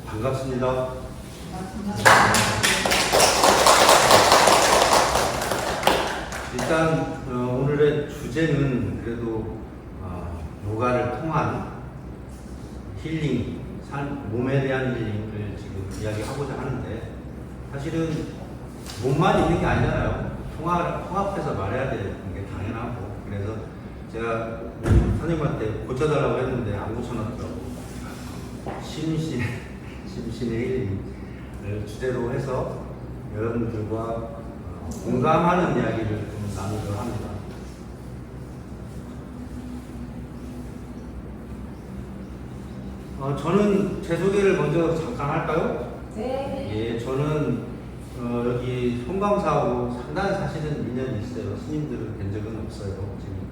반갑습니다. 일단 오늘의 주제는 그래도 요가를 통한 힐링, 몸에 대한 힐링을 지금 이야기하고자 하는데, 사실은 몸만 있는 게 아니잖아요. 통합해서 말해야 되는 게 당연하고, 그래서 제가 선생님한테 고쳐달라고 했는데 안 고쳐놨더라고. 심신의 힐링을 주제로 해서 여러분들과 공감하는 이야기를 좀 나누려 합니다. 저는 제 소개를 먼저 잠깐 할까요? 네. 예, 저는 여기 송강사하고 상당히 사실은 인연이 있어요. 스님들을 뵌 적은 없어요. 지금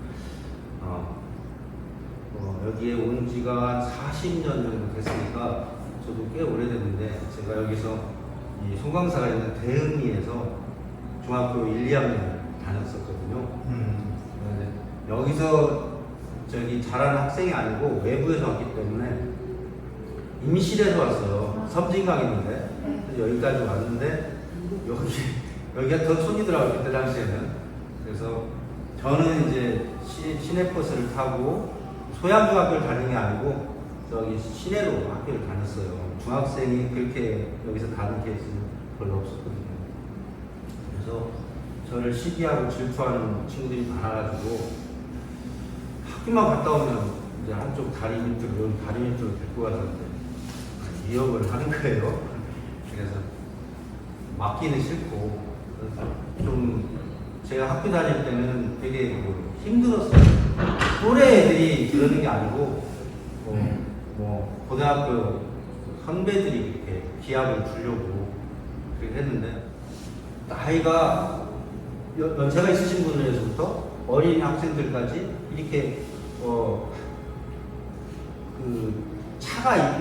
여기에 온 지가 40년 정도 됐으니까 저도 꽤 오래됐는데, 제가 여기서 이 송강사가 있는 대흥리에서 중학교 1, 2학년 다녔었거든요. 여기서 저기 자란 학생이 아니고 외부에서 왔기 때문에 임실에서 왔어요. 섬진강인데 그래서 여기까지 왔는데, 여기가 더 촌이더라고요, 그때 당시에는. 그래서 저는 이제 시내버스를 타고 소양중학교를 다니는 게 아니고 저기 시내로 학교를 다녔어요. 중학생이 그렇게 여기서 다는 케이스는 별로 없었거든요. 그래서 저를 시기하고 질투하는 친구들이 많아가지고 학교만 갔다 오면 이제 한쪽 다리 밑으로 데리고 가서는데 위협을 하는 거예요. 그래서 맞기는 싫고, 좀 제가 학교 다닐 때는 되게 힘들었어요. 또래 애들이 그러는 게 아니고 고등학교 선배들이 이렇게 기합을 주려고 그렇게 했는데, 나이가 연세가 있으신 분에서부터 어린 학생들까지 이렇게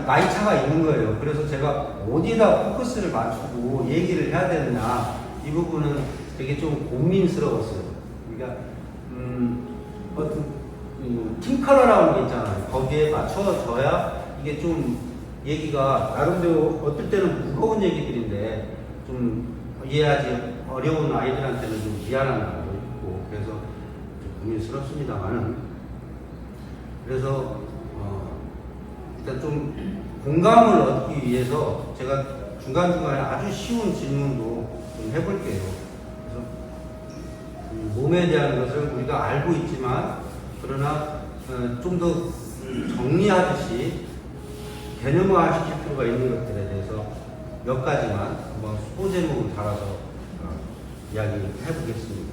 나이 차가 있는 거예요. 그래서 제가 어디에다 포커스를 맞추고 얘기를 해야 되느냐, 이 부분은 되게 좀 고민스러웠어요. 그러니까 팀컬러라는 게 있잖아요. 거기에 맞춰져야 이게 좀 얘기가 나름대로, 어떨 때는 무거운 얘기들인데 좀 이해하지 어려운 아이들한테는 좀 미안한 감도 있고, 그래서 좀 고민스럽습니다만은, 그래서 일단 좀 공감을 얻기 위해서 제가 중간중간에 아주 쉬운 질문도 좀 해볼게요. 그래서 몸에 대한 것을 우리가 알고 있지만, 그러나 좀 더 정리하듯이 개념화 시킬 필요가 있는 것들에 대해서 몇 가지만 한번 소제목을 달아서 이야기를 해보겠습니다.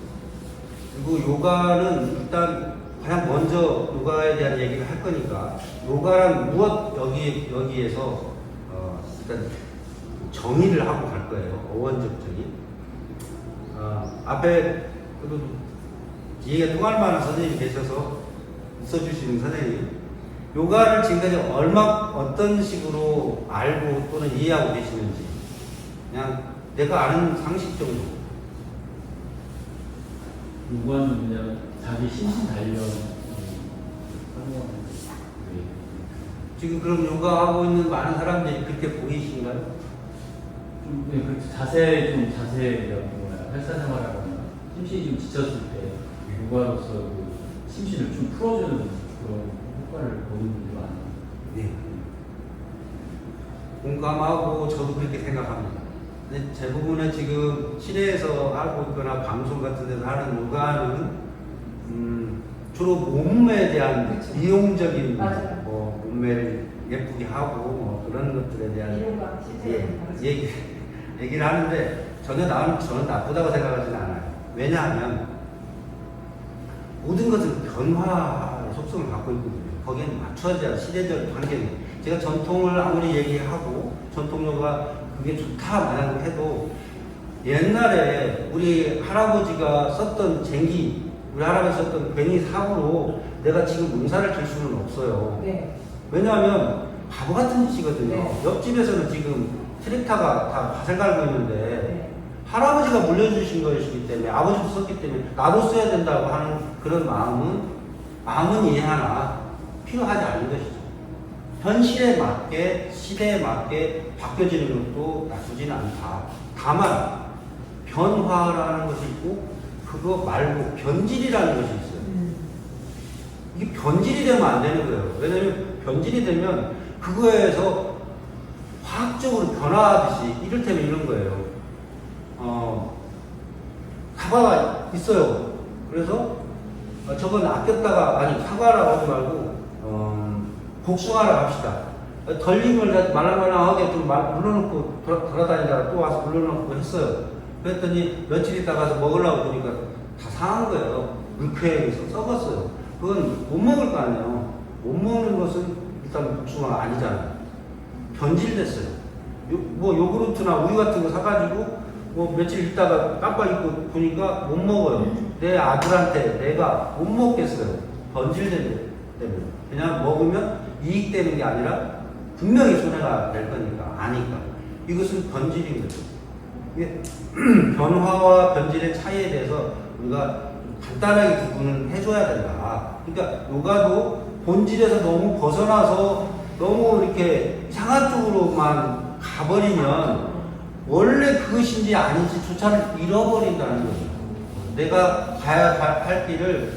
그리고 요가는 일단 가장 먼저 요가에 대한 얘기를 할 거니까, 요가란 무엇, 여기에서 일단 정의를 하고 갈 거예요. 어원적 정의. 앞에 얘기가 통할 만한 선생님이 계셔서 있어주시는 선생님, 요가를 지금까지 어떤 식으로 알고 또는 이해하고 계시는지, 그냥 내가 아는 상식 정도. 요가는 그냥 자기 심신 단련 지금 그럼 요가하고 있는 많은 사람들이 그렇게 보이신가요? 좀 그렇죠. 자세히 회사 생활하거나 심신이 좀 지쳤을 때 요가로서 그 심신을 좀 풀어주는 그런 효과를 보는 분들이 많아요. 네. 공감하고 저도 그렇게 생각합니다. 근데 대부분의 지금 시내에서 하고 있거나 방송 같은 데서 하는 요가는 주로 몸에 대한 그렇죠. 미용적인 맞아요. 몸매를 예쁘게 하고 그런 것들에 대한 이론과 실제는 다르죠. 얘기를 하는데, 저는 나쁘다고 생각하지는 않아요. 왜냐하면 모든 것은 변화의 속성을 갖고 있거든요. 거기에는 맞춰져야 시대적 환경이. 제가 전통을 아무리 얘기하고 전통요가 그게 좋다 마냥 해도, 옛날에 우리 할아버지가 썼던 쟁기, 우리 할아버지 썼던 괜히 사고로 내가 지금 농사를 질 수는 없어요. 네. 왜냐하면 바보 같은 짓이거든요. 네. 옆집에서는 지금 트랙터가 다 밭을 갈고 있는데, 네. 할아버지가 물려주신 것이기 때문에, 아버지도 썼기 때문에 나도 써야 된다고 하는 그런 마음은 이해하나 필요하지 않은 것이죠. 현실에 맞게 시대에 맞게 바뀌어지는 것도 나쁘지는 않다. 다만 변화라는 것이 있고 그거 말고 변질이라는 것이 있어요. 이게 변질이 되면 안 되는 거예요. 왜냐하면 변질이 되면 그거에서 화학적으로 변화하듯이 이를테면 이런 거예요. 사과가 있어요. 그래서 저건 아꼈다가 아니 사과라고 하지 말고 복숭아라고 합시다. 덜림을 말랑말랑하게 좀 물러놓고 돌아다니다가 또 와서 물러놓고 했어요. 그랬더니 며칠 있다가 먹으려고 보니까 다 상한 거예요. 물크에 썩었어요. 그건 못 먹을 거 아니에요. 못 먹는 것은 일단 복숭아가 아니잖아요. 변질됐어요. 뭐 요구르트나 우유 같은 거 사가지고 뭐 며칠 있다가 깜빡 잊고 보니까 못 먹어요. 내 아들한테 내가 못 먹겠어요. 변질된 때문에. 그냥 먹으면 이익되는 게 아니라 분명히 손해가 될 거니까 아니까. 이것은 변질인 거죠. 이게 변화와 변질의 차이에 대해서 우리가 간단하게 구분을 해줘야 된다. 그러니까 요가도 본질에서 너무 벗어나서 너무 이렇게 이상한 쪽으로만 가버리면 원래 그것인지 아닌지조차를 잃어버린다는 거죠. 내가 가야 할 길을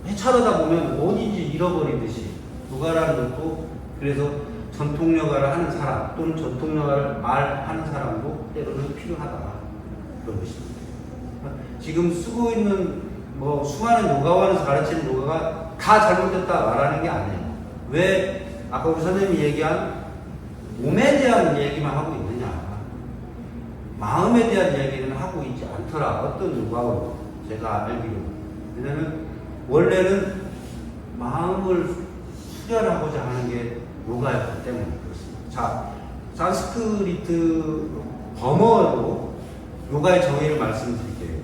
헤차르다 보면 어딘지 잃어버리듯이 요가라는 것도 그래서 전통 요가를 하는 사람 또는 전통 요가를 말하는 사람도 때로는 필요하다. 그런 것입니다. 지금 쓰고 있는 뭐 수많은 요가원에서 가르치는 요가가 다 잘못됐다 말하는 게 아니에요. 왜 아까 우리 선생님이 얘기한 몸에 대한 얘기만 하고 있느냐. 마음에 대한 얘기는 하고 있지 않더라. 어떤 요가원 제가 알기로. 왜냐면 원래는 마음을 수련하고자 하는 게 요가였기 때문에 그렇습니다. 자, 산스크리트 범어로 요가의 정의를 말씀드릴게요.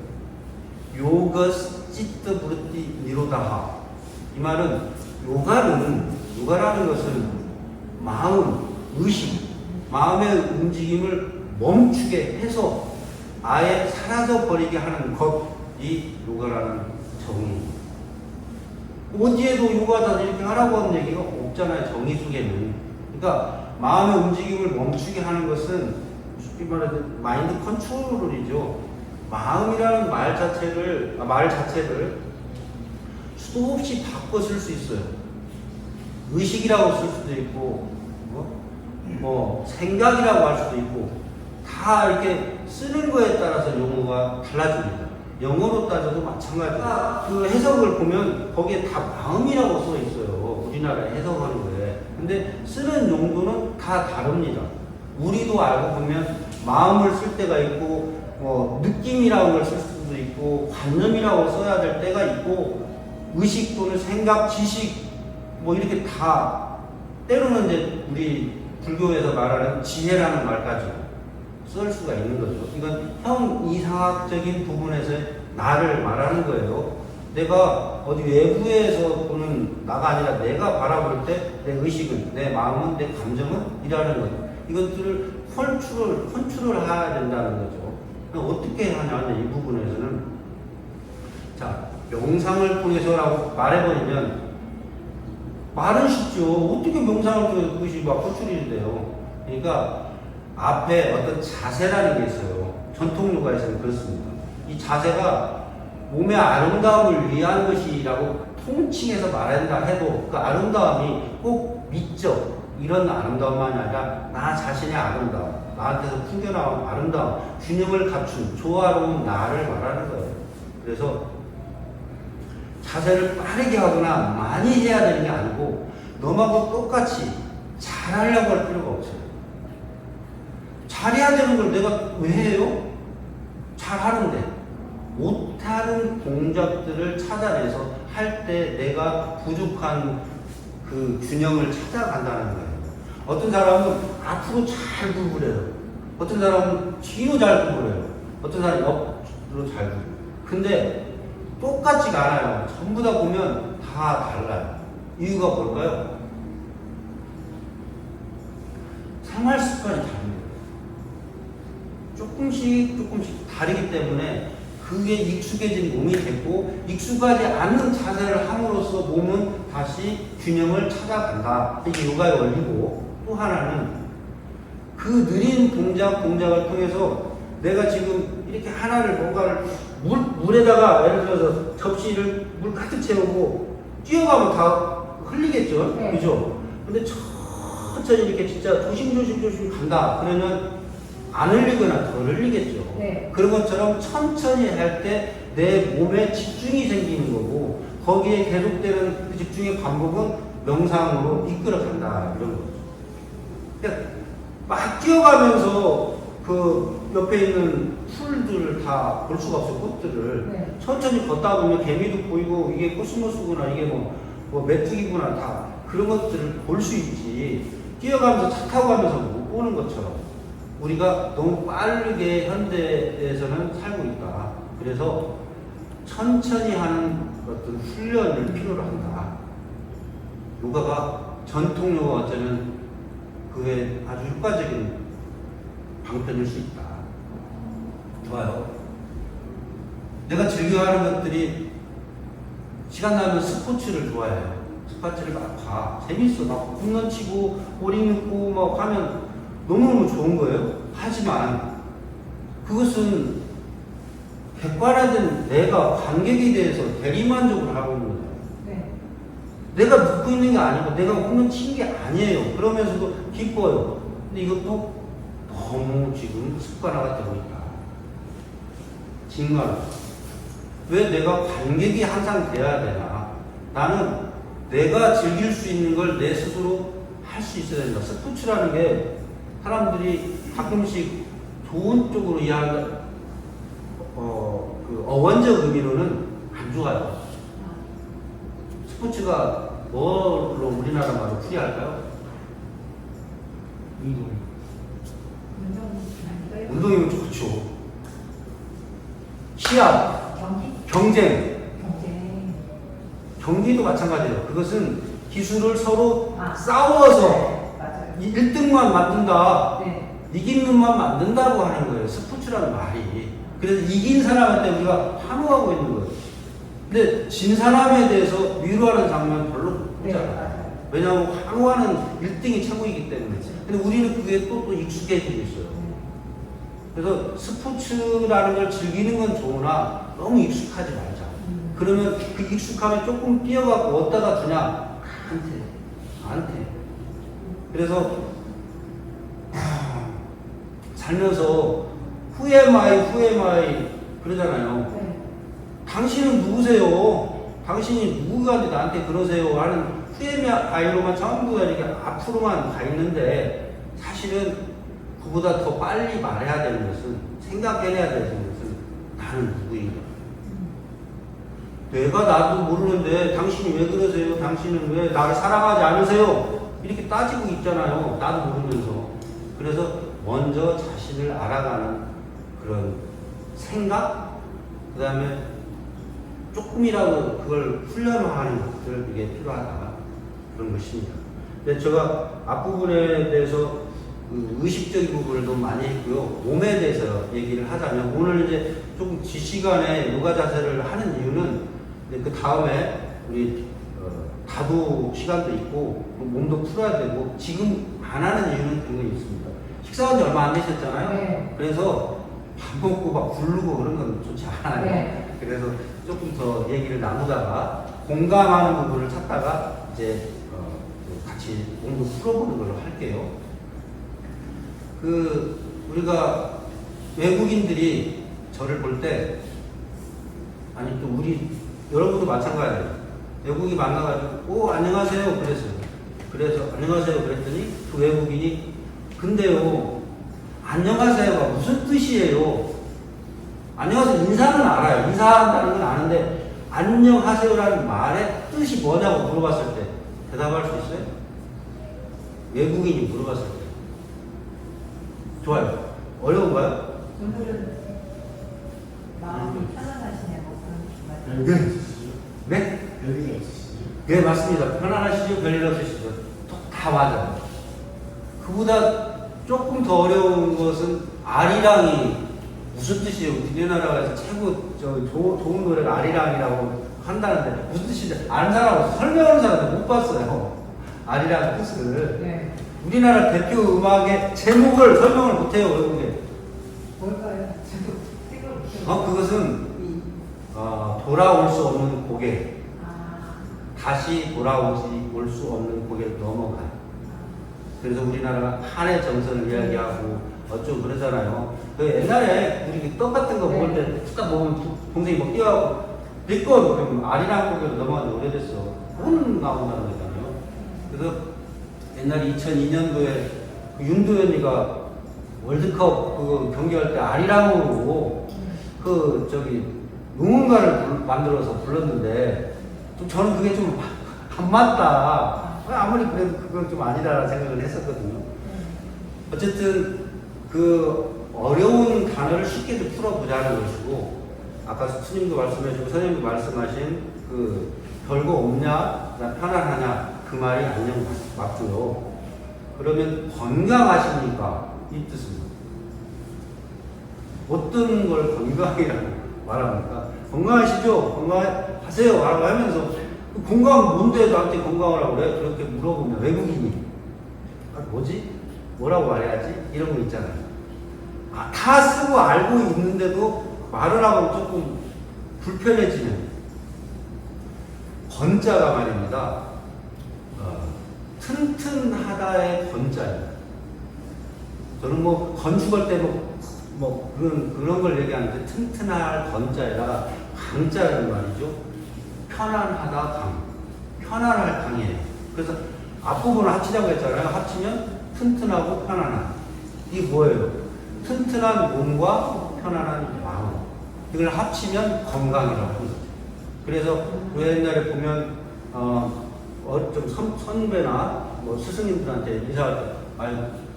요거스 찌뜨 부르띠 니로다하. 이 말은 요가라는 것은 마음, 의식, 마음의 움직임을 멈추게 해서 아예 사라져 버리게 하는 것이 요가라는 정의입니다. 어디에도 요가다 이렇게 하라고 하는 얘기가 없잖아요. 정의 속에는. 그러니까 마음의 움직임을 멈추게 하는 것은 쉽게 말해서 마인드 컨트롤이죠. 마음이라는 말 자체를 수도 없이 바꿔 쓸 수 있어요. 의식이라고 쓸 수도 있고, 뭐 생각이라고 할 수도 있고, 다 이렇게 쓰는 거에 따라서 용어가 달라집니다. 영어로 따져도 마찬가지예요. 그 해석을 보면 거기에 다 마음이라고 써 있어요. 우리나라에 해석하는 거에. 근데 쓰는 용도는 다 다릅니다. 우리도 알고 보면 마음을 쓸 때가 있고, 느낌이라고 걸 쓸 수도 있고, 관념이라고 써야 될 때가 있고, 의식 또는 생각, 지식, 뭐 이렇게 다, 때로는 이제 우리 불교에서 말하는 지혜라는 말까지 쓸 수가 있는 거죠. 이건 형이상학적인 부분에서의 나를 말하는 거예요. 내가 어디 외부에서 보는 나가 아니라 내가 바라볼 때 내 의식은, 내 마음은, 내 감정은 이라는 거죠. 이것들을 컨트롤해야 된다는 거죠. 어떻게 하냐, 이 부분에서는. 자, 명상을 통해서라고 말해버리면 말은 쉽죠. 어떻게 명상을 통해서 그것이 막 컨트롤이 돼요. 그러니까 앞에 어떤 자세라는 게 있어요. 전통 요가에서는 그렇습니다. 이 자세가 몸의 아름다움을 위한 것이라고 통칭해서 말한다 해도 그 아름다움이 꼭 미적 이런 아름다움만이 아니라 나 자신의 아름다움, 나한테서 풍겨나온 아름다움, 균형을 갖춘 조화로운 나를 말하는 거예요. 그래서 자세를 빠르게 하거나 많이 해야 되는 게 아니고 너하고 똑같이 잘하려고 할 필요가 없어요. 잘해야 되는 걸 내가 왜 해요? 잘하는데 못하는 동작들을 찾아내서 할 때 내가 부족한 그 균형을 찾아간다는 거예요. 어떤 사람은 앞으로 잘 구부려요. 어떤 사람은 뒤로 잘 구부려요. 어떤 사람은 옆으로 잘 구부려요. 근데 똑같지가 않아요. 전부 다 보면 다 달라요. 이유가 뭘까요? 생활 습관이 다릅니다. 조금씩 다르기 때문에 그게 익숙해진 몸이 됐고 익숙하지 않는 자세를 함으로써 몸은 다시 균형을 찾아간다. 이게 요가의 원리고 또 하나는 그 느린 동작을 통해서 내가 지금 이렇게 하나를 뭔가를 물에다가 예를 들어서 접시를 물 가득 채우고 뛰어가면 다 흘리겠죠. 네. 그죠? 근데 천천히 이렇게 진짜 조심 간다. 그러면 안 흘리거나 덜 흘리겠죠. 네. 그런 것처럼 천천히 할 때 내 몸에 집중이 생기는 거고 거기에 계속되는 그 집중의 반복은 명상으로 이끌어 간다. 이런 거죠. 그러니까 막 뛰어가면서 그 옆에 있는 풀들을 다 볼 수가 없어요. 꽃들을. 네. 천천히 걷다 보면 개미도 보이고 이게 코스모스구나 이게 뭐 메뚜기구나 다 그런 것들을 볼 수 있지. 뛰어가면서 차 타고 가면서 못 보는 것처럼 우리가 너무 빠르게 현대에서는 살고 있다. 그래서 천천히 하는 어떤 훈련을 필요로 한다. 요가가 전통 요가 어쩌면 그게 아주 효과적인 방편일 수 있다. 좋아요. 내가 즐겨하는 것들이 시간 나면 스포츠를 좋아해요. 스포츠를 막 봐. 재밌어. 막 홈런 치고 볼링 넣고 막 하면 너무너무 좋은 거예요. 하지만 그것은 객관화된 내가 관객에 대해서 대리만족을 하고 있는 거예요. 네. 내가 묻고 있는 게 아니고 내가 홈런 친 게 아니에요. 그러면서도 기뻐요. 근데 이것도 너무 지금 습관화가 되고 있다. 정말 왜 내가 관객이 항상 돼야 되나? 나는 내가 즐길 수 있는 걸 내 스스로 할 수 있어야 된다. 스포츠라는 게 사람들이 가끔씩 좋은 쪽으로 이해하는 그 어원적 의미로는 안 좋아요. 스포츠가 뭘로 우리나라 말로 풀이할까요? 운동이면 좋죠. 시합, 경쟁, 경기도 마찬가지예요. 그것은 기술을 서로 싸워서 네, 맞아요. 1등만 만든다. 네. 이긴 놈만 만든다고 하는 거예요. 스포츠라는 말이. 그래서 이긴 사람한테 우리가 환호하고 있는 거예요. 근데 진 사람에 대해서 위로하는 장면 별로 네, 없잖아요. 맞아요. 왜냐하면 환호하는 1등이 최고이기 때문에. 근데 우리는 그게 또 익숙해지고 있어요. 그래서 스포츠라는 걸 즐기는 건 좋으나 너무 익숙하지 말자. 그러면 그 익숙함에 조금 뛰어갖고 어디다가 두냐? 안 돼. 그래서 살면서 후회마이 그러잖아요. 네. 당신은 누구세요? 당신이 누구가 나한테 그러세요? 하는 후회마이로만 전부 다 이렇게 앞으로만 가 있는데 사실은 그보다 더 빨리 말해야 되는 것은 생각해내야 되는 것은 나는 누구인가? 내가 나도 모르는데 당신이 왜 그러세요? 당신은 왜 나를 사랑하지 않으세요? 이렇게 따지고 있잖아요. 나도 모르면서. 그래서 먼저 자신을 알아가는 그런 생각, 그 다음에 조금이라도 그걸 훈련하는 것들, 이게 필요하다. 그런 것입니다. 근데 제가 앞부분에 대해서 그 의식적인 부분을 너무 많이 했고요. 몸에 대해서 얘기를 하자면 오늘 이제 조금 지시간에 요가 자세를 하는 이유는 그 다음에 우리 다도 시간도 있고 몸도 풀어야 되고 지금 안 하는 이유는 그런 게 있습니다. 식사한 지 얼마 안 되셨잖아요. 네. 그래서 밥 먹고 막 굴르고 그런 건 좋지 않아요. 네. 그래서 조금 더 얘기를 나누다가 공감하는 부분을 찾다가 이제 같이 몸도 풀어보는 걸로 할게요. 우리가 외국인들이 저를 볼 때 아니 또 우리 여러분도 마찬가지예요. 외국이 만나가지고 안녕하세요 그랬어요. 그래서 안녕하세요 그랬더니 그 외국인이 근데요 안녕하세요가 무슨 뜻이에요? 안녕하세요 인사는 알아요. 인사한다는 건 아는데 안녕하세요라는 말의 뜻이 뭐냐고 물어봤을 때 대답할 수 있어요? 외국인이 물어봤을 때 좋아요. 어려운가요? 오늘은 마음이 편안하시네요. 네? 별일이 없으시죠? 네, 맞습니다. 편안하시죠? 별일 없으시죠? 다 맞아요. 그보다 조금 더 어려운 것은 아리랑이 무슨 뜻이에요? 우리나라에서 최고 좋은 노래가 아리랑이라고 한다는데 무슨 뜻인지 아는 사람하고 설명하는 사람도 못 봤어요. 아리랑 뜻을. 네. 우리나라 대표 음악의 제목을 설명을 못해요, 외국에. 뭘까요? 저도 생각 못해요. 그것은 돌아올 수 없는 고개, 아, 다시 돌아오지 올 수 없는 고개를 넘어가. 그래서 우리나라가 한의 정선을 이야기하고 어쩌고 그러잖아요. 그 옛날에 우리 떡 같은 거 먹을 때 딱 먹으면 동생이 막 뛰어가고 빌건 그러면 아리랑 고개로 넘어간 지 오래됐어. 그건 나온다는 거잖아요. 그래서 옛날 2002년도에 그 윤도현이가 월드컵 그 경기할 때 아리랑으로 응원가를 만들어서 불렀는데 좀 저는 그게 좀 안 맞다. 아무리 그래도 그건 좀 아니다라는 생각을 했었거든요. 어쨌든 그 어려운 단어를 쉽게 좀 풀어보자는 것이고, 아까 스님도 말씀해주고 선생님도 말씀하신 그 별거 없냐, 나 편안하냐 그 말이 안녕 맞고요. 그러면 건강하십니까? 이 뜻입니다. 어떤 걸 건강이라고 말합니까? 건강하시죠? 건강하세요? 라고 하면서 건강 뭔데 나한테 건강을 하고 그래? 그렇게 물어보면 외국인이 뭐지? 뭐라고 말해야지? 이런 거 있잖아요. 다 쓰고 알고 있는데도 말을 하고 조금 불편해지는 건자가 말입니다. 튼튼하다의 건자예요. 저는 뭐 건축할 때 그런 걸 얘기하는데 튼튼할 건자에다가 강자라는 말이죠. 편안하다 강. 편안할 강이에요. 그래서 앞부분을 합치자고 했잖아요. 합치면 튼튼하고 편안한. 이게 뭐예요? 튼튼한 몸과 편안한 마음. 이걸 합치면 건강이라고 하는 거죠. 그래서 우리 옛날에 보면 좀 선배나 뭐 스승님들한테 인사할 때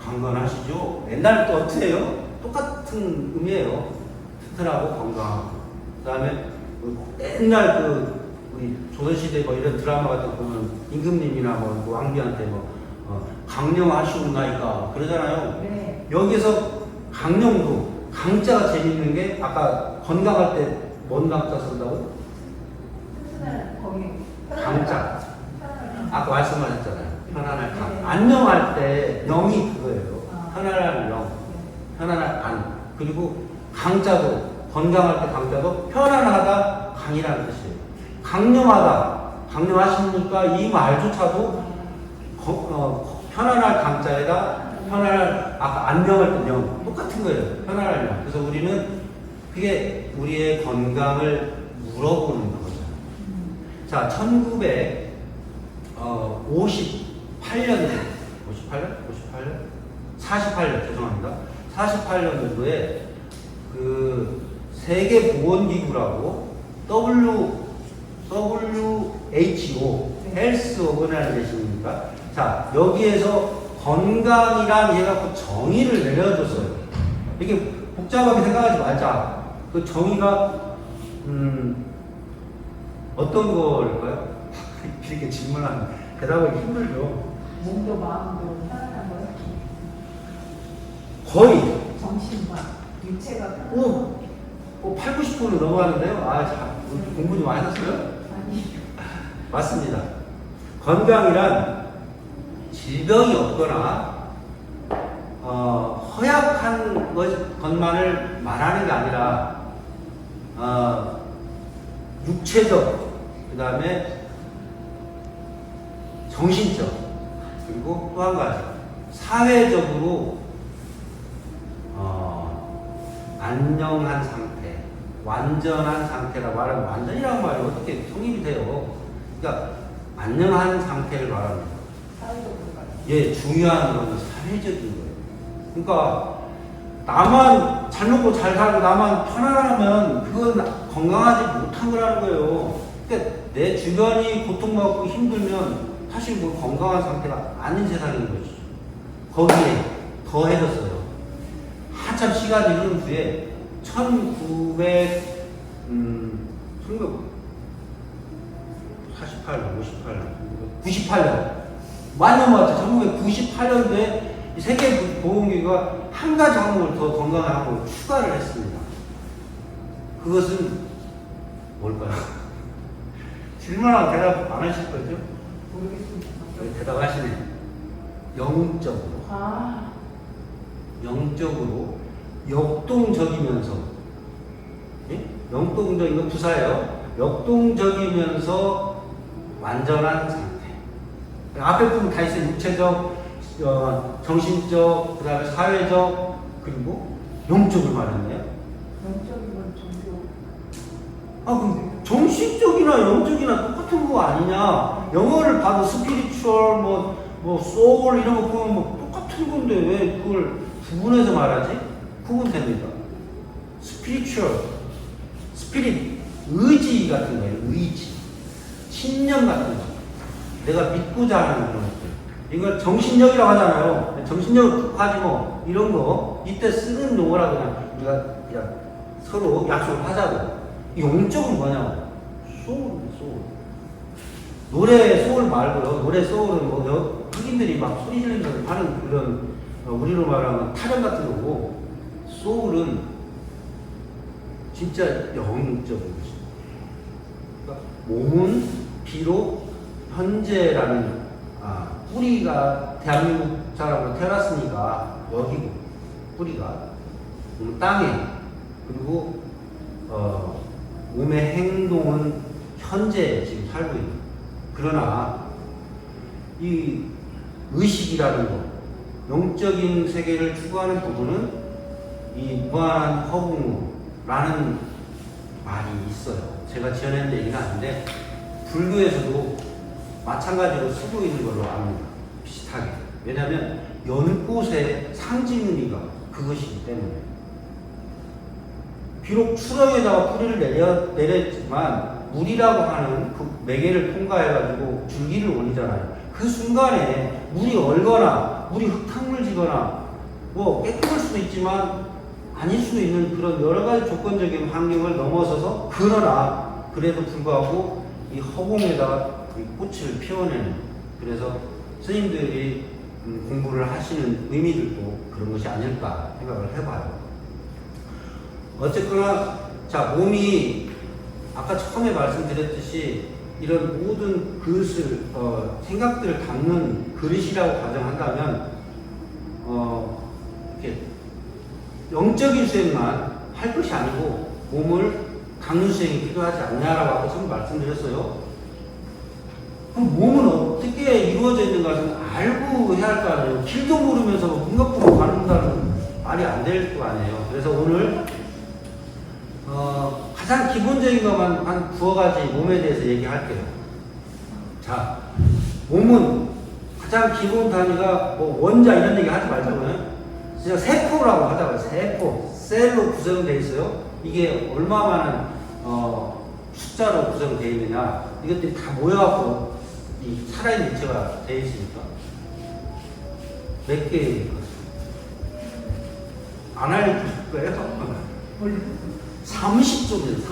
강건하시죠? 옛날 또 어떻게 해요? 똑같은 의미예요. 튼튼하고 건강하고. 그 다음에 옛날 우리 조선시대 이런 드라마 같은 거 보면 임금님이나 왕비한테 강령하시옵나이까 그러잖아요. 네. 여기서 강령도 강자가 재밌는 게 아까 건강할 때 뭔 강자 쓴다고? 거기 강자. 편안한 아까 말씀하셨잖아요. 편안할 강. 네. 안녕할 때 영이 그거예요. 아. 편안할 영, 편안할 안. 그리고 강자도 건강할 때 강자도 편안하다 강이라는 뜻이에요. 강령하다, 강령하십니까? 이 말조차도 편안할 강자에다 편안할 아까 안녕할 때 영 똑같은 거예요. 편안할 영. 그래서 우리는 그게 우리의 건강을 물어보는 거죠. 자, 1958년도 48년 죄송합니다. 48년도에 그 세계보건기구라고 WHO 헬스 오거나이제이션입니까? 자, 여기에서 건강이란 해갖고 정의를 내려줬어요. 이게 복잡하게 생각하지 말자. 그 정의가 어떤 걸까요? 이렇게 질문하면 대답하기 힘들죠. 몸도 마음도 편안한 거요. 거의 정신과 육체가 편안한 8, 90%는 넘어가는데요. 공부 좀 많이 했어요? 아니. 맞습니다. 건강이란 질병이 없거나 허약한 것만을 말하는 게 아니라 육체적, 그 다음에 정신적, 그리고 또 한 가지 사회적으로 안녕한 상태, 완전한 상태라고 말하면 완전이라는 말이 어떻게 성립이 돼요? 그러니까 안녕한 상태를 말합니다. 사회적으로 예, 중요한 건 사회적인 거예요. 그러니까 나만 잘 먹고 잘 살고 나만 편안하면 그건 건강하지 못한 거라는 거예요. 그러니까 내 주변이 고통받고 힘들면 사실 건강한 상태가 아닌 세상인 거죠. 거기에 더해졌어요. 한참 시간이 흐른 후에 98년 많이 넘어왔죠. 1998년도에 세계보건기구가 한 가지 항목을 더 건강한 항목을 추가를 했습니다. 그것은 뭘까요? 질문하고 대답 안 하실 거죠? 모르겠습니다. 대답하시네. 영적으로. 아, 영적으로 역동적이면서, 예? 역동적인 거 부사예요. 역동적이면서 완전한 상태. 앞에 부분 다 있어요. 육체적, 정신적, 그 다음에 사회적, 그리고 영적을 말했네요. 영적인 건 종교. 아, 그럼 정신적이나 영적이나 똑같은 거 아니냐? 영어를 봐도 스피리추얼, 소울 이런 거 보면 똑같은 건데 왜 그걸 구분해서 말하지? 구분됩니다. 스피리추얼, 스피릿, 의지 같은 거예요. 의지, 신념 같은 거. 내가 믿고자 하는 그런 것들. 이걸 정신력이라고 하잖아요. 정신력을 하지 뭐 이런 거 이때 쓰는 용어라 그냥 우리가 그냥 서로 약속을 하자고. 영적은 뭐냐고. 소울. 노래 소울 말고요. 노래 소울은 흑인들이 막 소리 지르면서 하는 그런 우리로 말하면 타령 같은 거고, 소울은 진짜 영적인 것입니다. 그러니까 몸은 비록 현재라는 뿌리가 대한민국 사람으로 태어났으니까 여기고 뿌리가 땅에, 그리고 몸의 행동은 현재 지금 살고 있는. 그러나 이 의식이라는 것, 영적인 세계를 추구하는 부분은 이 무한한 허공라는 말이 있어요. 제가 지어낸 얘기는 아닌데 불교에서도 마찬가지로 쓰고 있는 걸로 압니다. 비슷하게. 왜냐하면 연꽃의 상징 의미가 그것이기 때문에. 비록 추렁에다가 뿌리를 내렸지만 물이라고 하는 그 매개를 통과해가지고 줄기를 올리잖아요. 그 순간에 물이 얼거나 물이 흙탕물지거나 깨끗할 수도 있지만 아닐 수도 있는 그런 여러 가지 조건적인 환경을 넘어서서, 그러나 그래도 불구하고 이 허공에다가 이 꽃을 피워내는, 그래서 스님들이 공부를 하시는 의미들도 그런 것이 아닐까 생각을 해봐요. 어쨌거나 자, 몸이 아까 처음에 말씀드렸듯이 이런 모든 그릇을 생각들을 담는 그릇이라고 가정한다면 이렇게 영적인 수행만 할 것이 아니고 몸을 닦는 수행이 필요하지 않냐라고 아까 처음 말씀드렸어요. 그럼 몸은 어떻게 이루어져 있는가를 알고 해야 할 거 아니에요. 길도 모르면서 문갑부로 가는다는 말이 안 될 거 아니에요. 그래서 오늘 가장 기본적인 것만 한 9가지 몸에 대해서 얘기할게요. 자, 몸은 가장 기본 단위가 원자 이런 얘기 하지 말자고요. 진짜 세포라고 하자고요. 세포. 셀로 구성되어 있어요. 이게 얼마만한 숫자로 구성되어 있느냐. 이것들이 다 모여갖고 이 살아있는 일체가 되어 있으니까. 몇 개의 안 알려줄 거예요? 30조입니다.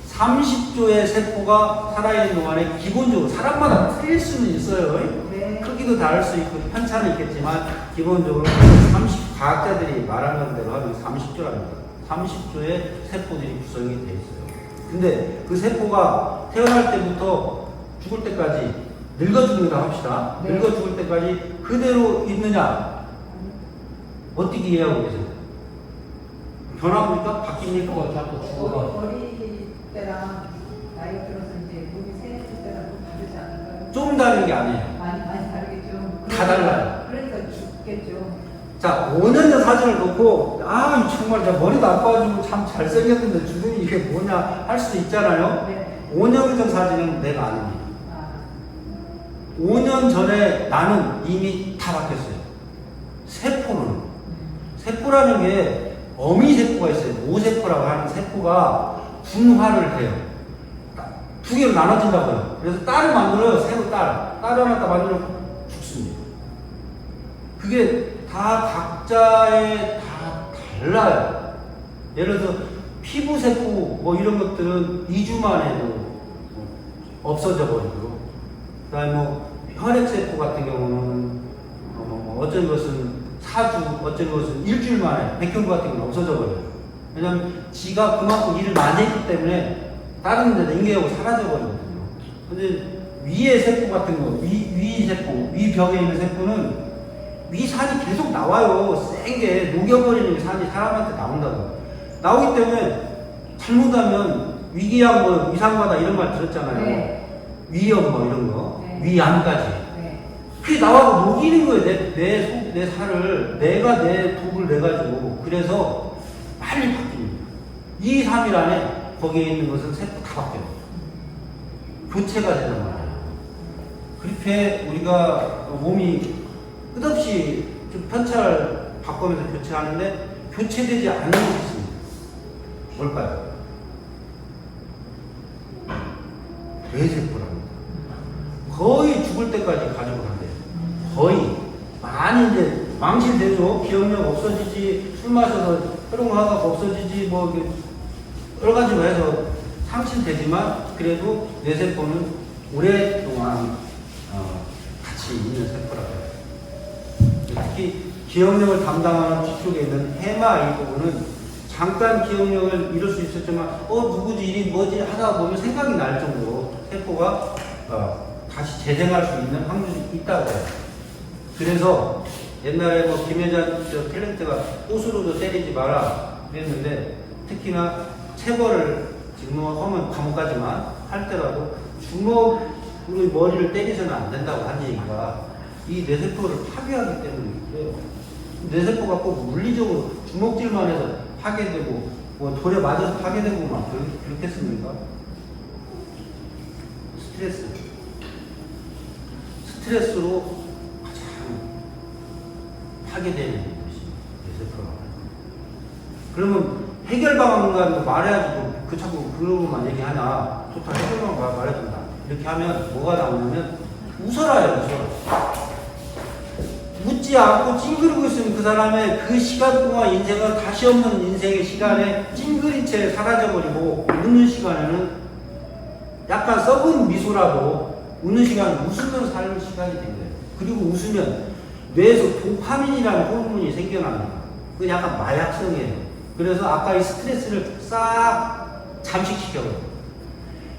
30조의 세포가 살아있는 동안에 기본적으로 사람마다 틀릴 수는 있어요. 네. 크기도 다를 수 있고 편차는 있겠지만 기본적으로 과학자들이 말하는 대로 하면 30조랍니다. 30조의 세포들이 구성이 되어 있어요. 근데 그 세포가 태어날 때부터 죽을 때까지 늙어 죽는다 합시다. 네. 늙어 죽을 때까지 그대로 있느냐? 어떻게 이해하고 계세요? 변화보니까 바뀝니까? 자꾸 죽어가. 어릴 때랑 나이가 들어서 이제 몸이 세질 때랑 좀 다르지 않을까요? 좀 다른 게 아니에요. 많이 다르겠죠. 다 달라요. 그러니까 죽겠죠. 자, 5년 전 사진을 놓고, 정말 저 머리도 아파가지고 참 잘생겼는데 주둥이 이게 뭐냐 할 수도 있잖아요. 네. 5년 전 사진은 내가 아닙니다. 5년 전에 나는 이미 다 바뀌었어요. 세포라는 게 어미세포가 있어요. 모세포라고 하는 세포가 분화를 해요. 두 개로 나눠진다고요. 그래서 딸을 만들어요. 새로 딸 하나 딱 만들어 죽습니다. 그게 다 각자의 다 달라요. 예를 들어서 피부세포 이런 것들은 2주 만에도 없어져 버리고, 그 다음에 혈액세포 같은 경우는 어쩐 것은 4주, 어쩐 것은 일주일 만에, 백혈구 같은 경우는 없어져 버려요. 왜냐면 지가 그만큼 일을 많이 했기 때문에 다른 데 인계하고 사라져버리거든요. 근데 위의 세포 같은 거, 위 세포, 위 벽에 있는 세포는 위 산이 계속 나와요. 센 게 녹여버리는 게 산이 사람한테 나온다고. 나오기 때문에 잘못하면 위궤양 뭐 위산과다 이런 말 들었잖아요. 네. 위염 뭐 이런 거, 네. 위암까지. 네. 그게 나와서 녹이는 거예요. 내 살을 내가 내 독을 내 가지고. 그래서 빨리 바뀝니다. 2, 3일 안에 거기에 있는 것은 세포 다 바뀌어요. 교체가 되는 말이에요. 그렇게 우리가 몸이 끝없이 좀 편차를 바꾸면서 교체하는데 교체되지 않는 것이 있습니다. 뭘까요? 뇌세포랍니다. 거의 죽을 때까지 가지고 간대요. 거의. 많이 이제 망실되죠. 기억력 없어지지, 술 마셔서 혈용화가 없어지지, 뭐 여러 가지로 해서 상실되지만 그래도 뇌세포는 오랫동안 같이 있는 세포라고 해요. 특히 기억력을 담당하는 뒤쪽에 있는 해마 이 부분은 잠깐 기억력을 잃을 수 있었지만 누구지 일이 뭐지 하다 보면 생각이 날 정도로 세포가 다시 재생할 수 있는 확률이 있다고 해요. 그래서 옛날에 뭐 김여자 탤런트가 꽃으로도 때리지 마라 그랬는데 특히나 체벌을 지금 하면 감옥 가지만 할 때라도 주먹으로 머리를 때리서는 안 된다고 한 얘기가 이 뇌세포를 파괴하기 때문이에요. 뇌세포가 꼭 물리적으로 주먹질만 해서 파괴되고 뭐 돌에 맞아서 파괴되고 막 그렇겠습니까? 스트레스로 가장 파괴되는 것이 뇌세포라고 해요. 그러면 해결 방안과 말해야지 그 자꾸 그런 얘기하냐 좋다 해결 방안 말해준다 이렇게 하면 뭐가 나오냐면 웃어라요. 웃지 않고 찡그리고 있으면 그 사람의 그 시간 동안 인생은 다시 없는 인생의 시간에 찡그린 채 사라져버리고 웃는 시간에는 약간 썩은 미소라도 웃는 시간 웃으면서 사는 시간이 된 거예요. 그리고 웃으면 뇌에서 도파민이라는 호르몬이 생겨납니다. 그 약간 마약성이에요. 그래서 아까 이 스트레스를 싹 잠식시켜요.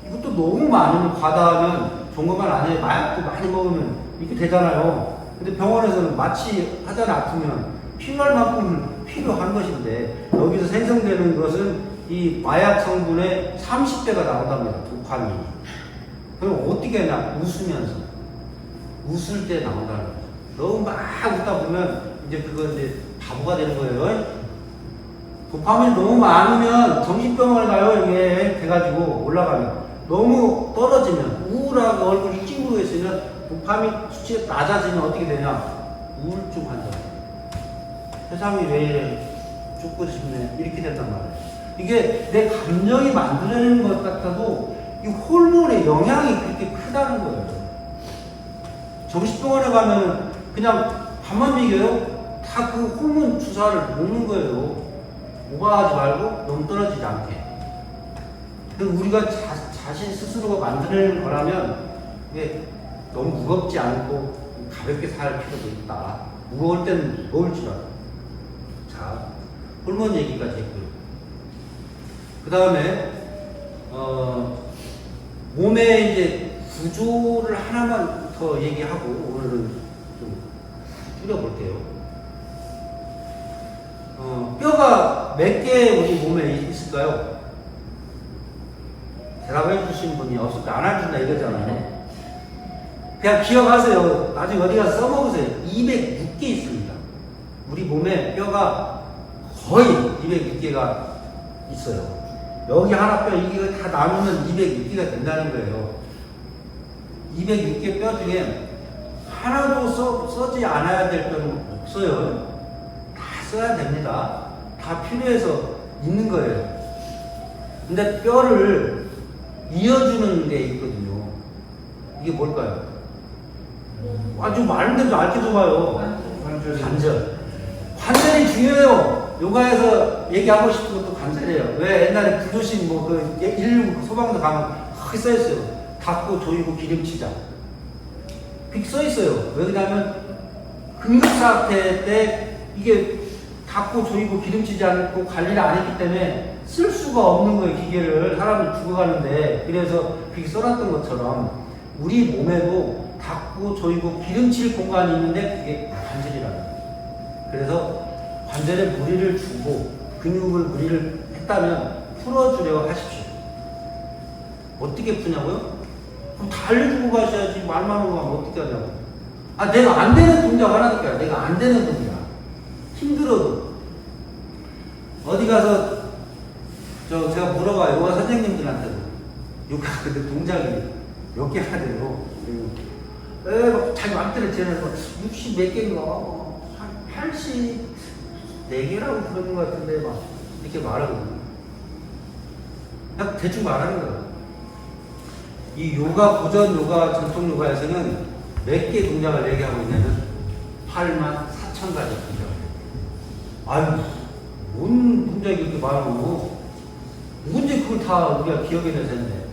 이것도 너무 많으면 과다하면 좋은 것만 아니에요. 마약도 많이 먹으면 이렇게 되잖아요. 근데 병원에서는 마취 하잖아. 아프면 필요할 만큼 필요한 것인데 여기서 생성되는 것은 이 마약 성분의 30배가 나온답니다. 도파민이. 그럼 어떻게 하냐? 웃으면서. 웃을 때 나온다는 거죠. 너무 막 웃다 보면 이제 그거 이제 바보가 되는 거예요. 도파민이 너무 많으면 정신병원에 가요. 이게 돼가지고 올라가면. 너무 떨어지면 우울하고 얼굴이 찡그리고 있으면 도파민 수치가 낮아지면 어떻게 되냐? 우울증 환자. 세상이 왜 이래? 죽고 싶네. 이렇게 된단 말이에요. 이게 내 감정이 만들어내는 것 같아도 이 호르몬의 영향이 그렇게 크다는 거예요. 정신병원에 가면 그냥 밥만 먹여요? 다 그 호르몬 주사를 먹는 거예요. 오버하지 말고 너무 떨어지지 않게. 우리가 자신 스스로가 만들어내는 거라면 이게 너무 무겁지 않고 가볍게 살 필요도 있다. 무거울 때는 무거울지라도. 자, 호르몬 얘기까지 했고요. 그 다음에 몸의 이제 구조를 하나만 더 얘기하고 오늘은 좀 줄여볼게요. 뼈가 몇 개 우리 몸에 있을까요? 대답해 주신 분이 없을 때 안 해준다 이거잖아요. 그냥 기억하세요. 나중에 어디 가서 써먹으세요. 206개 있습니다. 우리 몸에 뼈가 거의 206개가 있어요. 여기 하나 뼈 이게 다 나누면 206개가 된다는 거예요. 206개 뼈 중에 하나도 써지 않아야 될 뼈는 없어요. 다 써야 됩니다. 다 필요해서 있는 거예요. 근데 뼈를 이어주는 게 있거든요. 이게 뭘까요? 아주 많은데도 알려줘봐요. 관절. 관절이 중요해요. 요가에서 얘기하고 싶은 것도 관절이에요. 왜 옛날에 부조심 뭐 119 소방서 가면 크게 써있어요. 닫고 조이고 기름치자. 그렇게 써있어요. 왜 그러냐면 응급사태 때 이게 닦고 조이고 기름치지 않고 관리를 안 했기 때문에 쓸 수가 없는 거예요. 기계를. 사람이 죽어가는데. 그래서 그렇게 써놨던 것처럼 우리 몸에도 닦고 조이고 기름칠 공간이 있는데 그게 관절이라는 거예요. 그래서 관절에 무리를 주고 근육을 무리를 했다면 풀어주려 하십시오. 어떻게 푸냐고요? 그럼 다 알려주고 가셔야지. 말만 하고 가면 어떻게 하냐고. 아, 내가 안 되는 동작 하나니까. 내가 안 되는 동작. 힘들어도. 어디 가서 제가 물어봐요. 요가 선생님들한테도. 요가 근데 동작이 몇 개나 돼요. 막 자기 맘대로 지어내서 60 몇 개인가, 한 84개라고 그러는 것 같은데, 막 이렇게 말하거든요. 그냥 대충 말하는 거예요. 이 요가, 고전 요가, 전통 요가에서는 몇 개 동작을 얘기하고 있냐면 84,000가지 동작을. 아유, 뭔 동작이 이렇게 많고, 언제 그걸 다 우리가 기억해내서 했는데,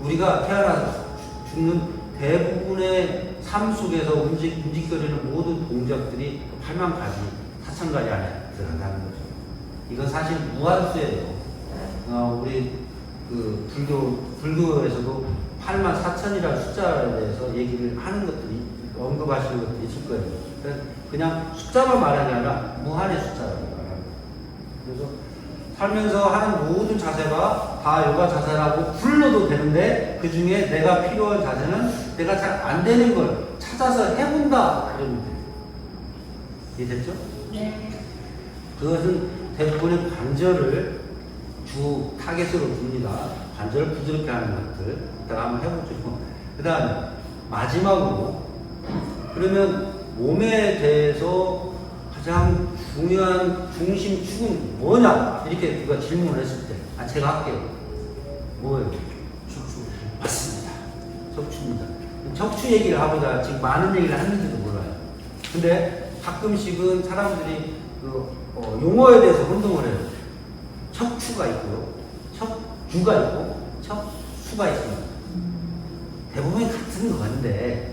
우리가 태어나서 죽는 대부분의 삶 속에서 움직거리는 모든 동작들이 80,000가지, 4,000가지 안에 들어간다는 거죠. 이건 사실 무한수예요. 우리 그 불교에서도 84,000이라는 숫자에 대해서 얘기를 하는 것들이, 언급하시는 것들이 있을 거예요. 그냥 숫자만 말하는 게 아니라 무한의 숫자라고 말하는 거예요. 그래서 살면서 하는 모든 자세가 다 요가 자세라고 불러도 되는데, 그 중에 내가 필요한 자세는 내가 잘 안 되는 걸 찾아서 해본다. 그러면 돼요. 이해됐죠? 네. 그것은 대부분의 관절을 주 타겟으로 둡니다. 관절을 부드럽게 하는 것들. 이따가 한번 해보죠. 그 다음에 마지막으로, 그러면 몸에 대해서 가장 중요한 중심축은 뭐냐? 이렇게 누가 질문을 했을 때, 제가 할게요. 뭐예요? 척추. 맞습니다. 척추입니다. 척추 얘기를 하보다 지금 많은 얘기를 하는지도 몰라요. 근데 가끔씩은 사람들이 용어에 대해서 혼동을 해요. 척추가 있고요, 척주가 있고, 척수가 있습니다. 대부분이 같은 건데,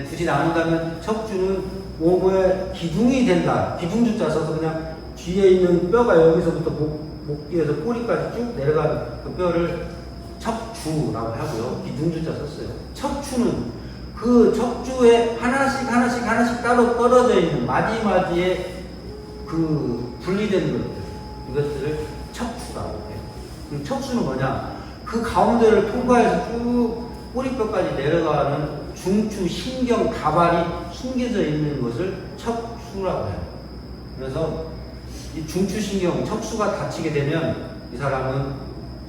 굳이 나눈다면 척추는 몸의 기둥이 된다. 기둥주자 써서 그냥 뒤에 있는 뼈가 여기서부터 목 뒤에서 꼬리까지 쭉 내려가는 그 뼈를 척주라고 하고요. 기둥주자 썼어요. 척추는 그 척추에 하나씩 따로 떨어져 있는 마디마디에 그 분리된 것들, 이것들을 척추라고 해요. 그럼 척수는 뭐냐? 그 가운데를 통과해서 쭉 꼬리뼈까지 내려가는 중추, 신경, 다발이 숨겨져 있는 것을 척수라고 해요. 그래서 이 중추, 신경, 척수가 다치게 되면 이 사람은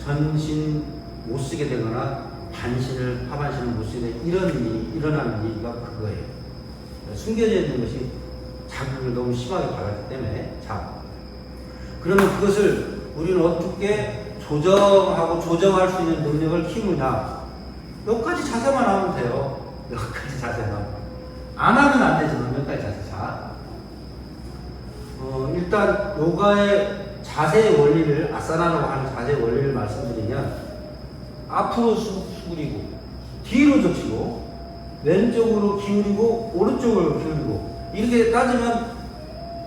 전신 못 쓰게 되거나 반신을, 하반신을 못 쓰게 되는 이런 일이 일어나는 이유가 그거예요. 숨겨져 있는 것이 자극을 너무 심하게 받았기 때문에. 자, 그러면 그것을 우리는 어떻게 조정할 수 있는 능력을 키우냐? 몇 가지 자세만 하면 돼요. 몇 가지 자세만. 안 하면 안 되지만 몇 가지 자세. 자, 일단 요가의 자세의 원리를, 아사나라고 하는 자세의 원리를 말씀드리면, 앞으로 수그리고, 뒤로 젖히고, 왼쪽으로 기울이고, 오른쪽으로 기울이고, 이렇게 따지면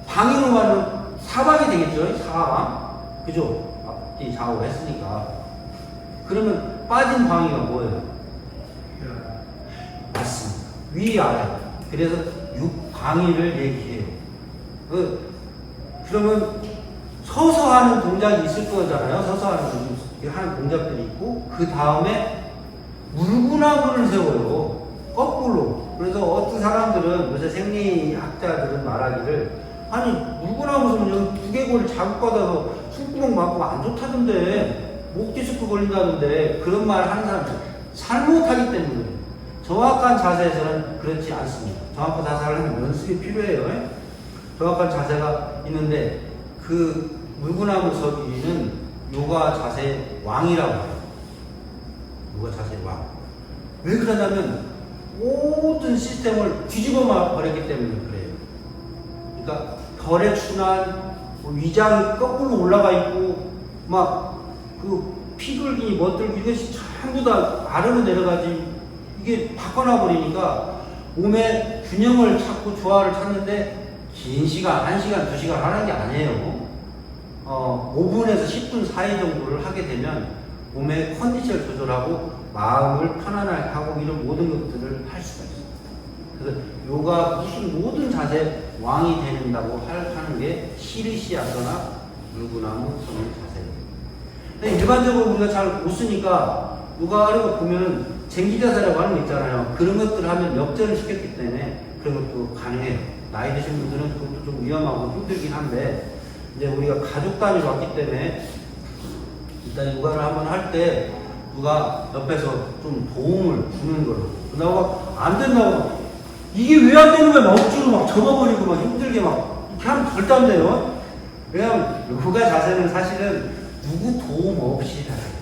방위로 말하면 사방이 되겠죠? 사방. 그죠? 앞뒤 좌우 했으니까. 그러면 빠진 방위가 뭐예요? 맞습니다. 위아래. 그래서 육방위를 얘기해요. 그러면 서서 하는 동작이 있을 거잖아요. 서서 하는 동작들이 있고, 그 다음에 물구나무를 세워요. 거꾸로. 그래서 어떤 사람들은, 요새 생리학자들은 말하기를, 아니, 물구나무 서면 여기 두개골 자극받아서 숨구멍 막고 안 좋다던데, 목 디스크 걸린다던데, 그런 말 하는 사람들 잘못하기 때문에. 정확한 자세에서는 그렇지 않습니다. 정확한 자세를 하는 연습이 필요해요. 정확한 자세가 있는데, 그 물구나무 서기는 요가 자세 왕이라고 해요. 요가 자세 왕. 왜 그러냐면 모든 시스템을 뒤집어 버렸기 때문에 그래요. 그러니까 혈액순환, 위장이 거꾸로 올라가 있고, 막 그 피돌기, 멋들기, 이것이 전부 다 아래로 내려가지. 이게 바꿔놔 버리니까 몸의 균형을 찾고 조화를 찾는데 긴 시간, 1시간, 2시간 하는 게 아니에요. 5분에서 10분 사이 정도를 하게 되면 몸의 컨디션을 조절하고 마음을 편안하게 하고 이런 모든 것들을 할 수가 있어요. 그래서 요가 무슨 모든 자세 왕이 된다고 하는 게 시리시아서나 물구나무 서는 자세예요. 근데 일반적으로 우리가 잘 못 쓰니까 요가를 보면은 쟁기자세라고 하는 거 있잖아요. 그런 것들을 하면 역전을 시켰기 때문에 그런 것도 가능해요. 나이 드신 분들은 그것도 좀 위험하고 힘들긴 한데 이제 우리가 가족 단위로 왔기 때문에 일단 요가를 한번 할 때 누가 옆에서 좀 도움을 주는 걸로 나가 안 된다고 이게 왜 안 되는 거야? 막 억지로 막 접어버리고 막 힘들게 막 이렇게 하면 절대 안 돼요. 왜냐면 요가 자세는 사실은 누구 도움 없이 해야 돼요.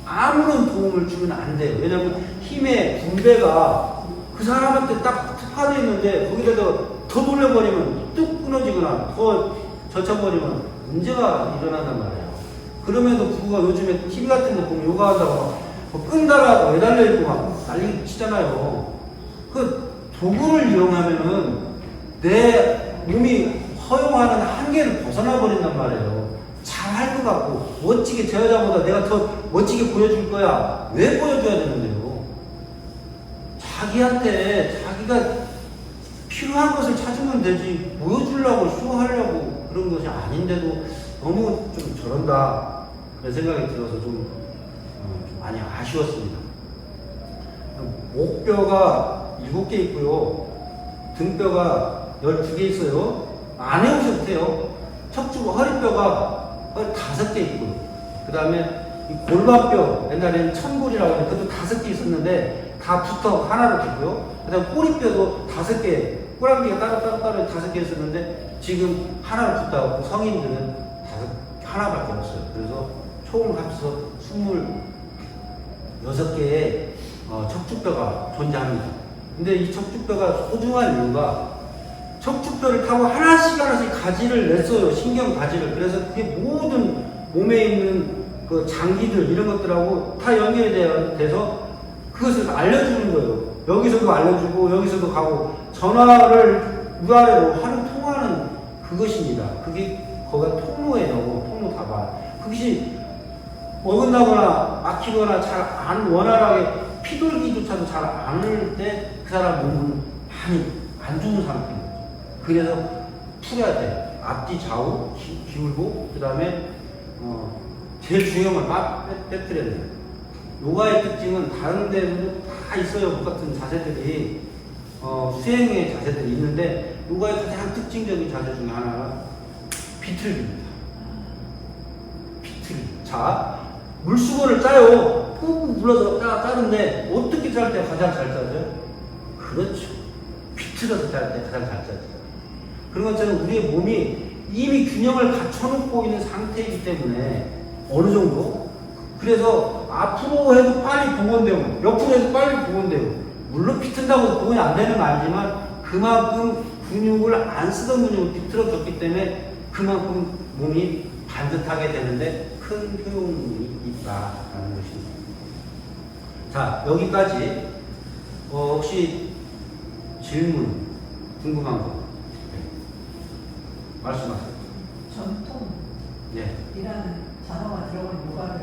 아무런 도움을 주면 안 돼요. 왜냐면 힘의 분배가 그 사람한테 딱 특화되어 있는데 거기다가 더 돌려버리면 뚝 끊어지거나 더 젖혀버리면 문제가 일어난단 말이에요. 그럼에도 불구하고 요즘에 TV 같은 거 보면 요가 한다고 막 끈다가 매달려있고 막 난리 치잖아요. 그 도구를 이용하면은 내 몸이 허용하는 한계를 벗어나 버린단 말이에요. 잘 할 것 같고 멋지게 저 여자보다 내가 더 멋지게 보여줄 거야. 왜 보여줘야 되는데요? 자기한테 자기가 필요한 것을 찾으면 되지 보여주려고 쇼하려고 그런 것이 아닌데도 너무 좀 저런다 그런 생각이 들어서 좀 많이 아쉬웠습니다. 목뼈가 7개 있고요. 등뼈가 12개 있어요. 안 해오셔도 돼요. 척추 허리뼈가 5개 있고요. 그 다음에 골반뼈, 옛날에는 천골이라고 하는데 그것도 5개 있었는데 다 붙어 하나로 됐고요. 그 다음에 꼬리뼈도 5개, 꼬랑지가 따로 5개 있었는데 지금 하나로 붙어갖고 성인들은 하나밖에 없어요. 그래서 총 합쳐서 26개의 척추뼈가 존재합니다. 근데 이 척추뼈가 소중한 이유가 척추뼈를 타고 하나씩 가지를 냈어요. 신경 가지를. 그래서 그게 모든 몸에 있는 그 장기들 이런 것들하고 다 연결이 돼서 그것을 알려주는 거예요. 여기서도 알려주고 여기서도 가고 전화를 위아래로 하루 통하는 그것입니다. 그게 거기가 통로예요. 통로 다발. 그것이 어긋나거나 막히거나 잘 안 원활하게 피돌기조차도 잘 안 올 때 그 사람 몸은 많이 안 좋은 상태입니다. 그래서 풀어야 돼. 앞뒤 좌우 기울고 그 다음에 제일 중요한 건 빼뜨려야 돼요. 요가의 특징은 다른 데도 다 있어요. 똑같은 자세들이 수행의 자세들이 있는데 요가의 가장 특징적인 자세 중에 하나가 비틀기입니다. 비틀기. 자, 물수건을 짜요. 꾹 눌러서 짜는데 어떻게 짤 때 가장 잘 짜져요? 그렇죠. 비틀어서 짤 때 가장 잘 짜져요. 그런 것처럼 우리의 몸이 이미 균형을 갖춰놓고 있는 상태이기 때문에 어느 정도 그래서 앞으로 해도 빨리 복원되고 옆으로 해도 빨리 복원되고 물론 비튼다고 복원이 안 되는 건 아니지만 그만큼 근육을 안 쓰던 근육을 비틀어줬기 때문에 그만큼 몸이 반듯하게 되는데 큰 효용이 있다라는 것입니다. 자, 여기까지 혹시 질문 궁금한 거 말씀하세요. 전통이라는 단어가 들어간 요가를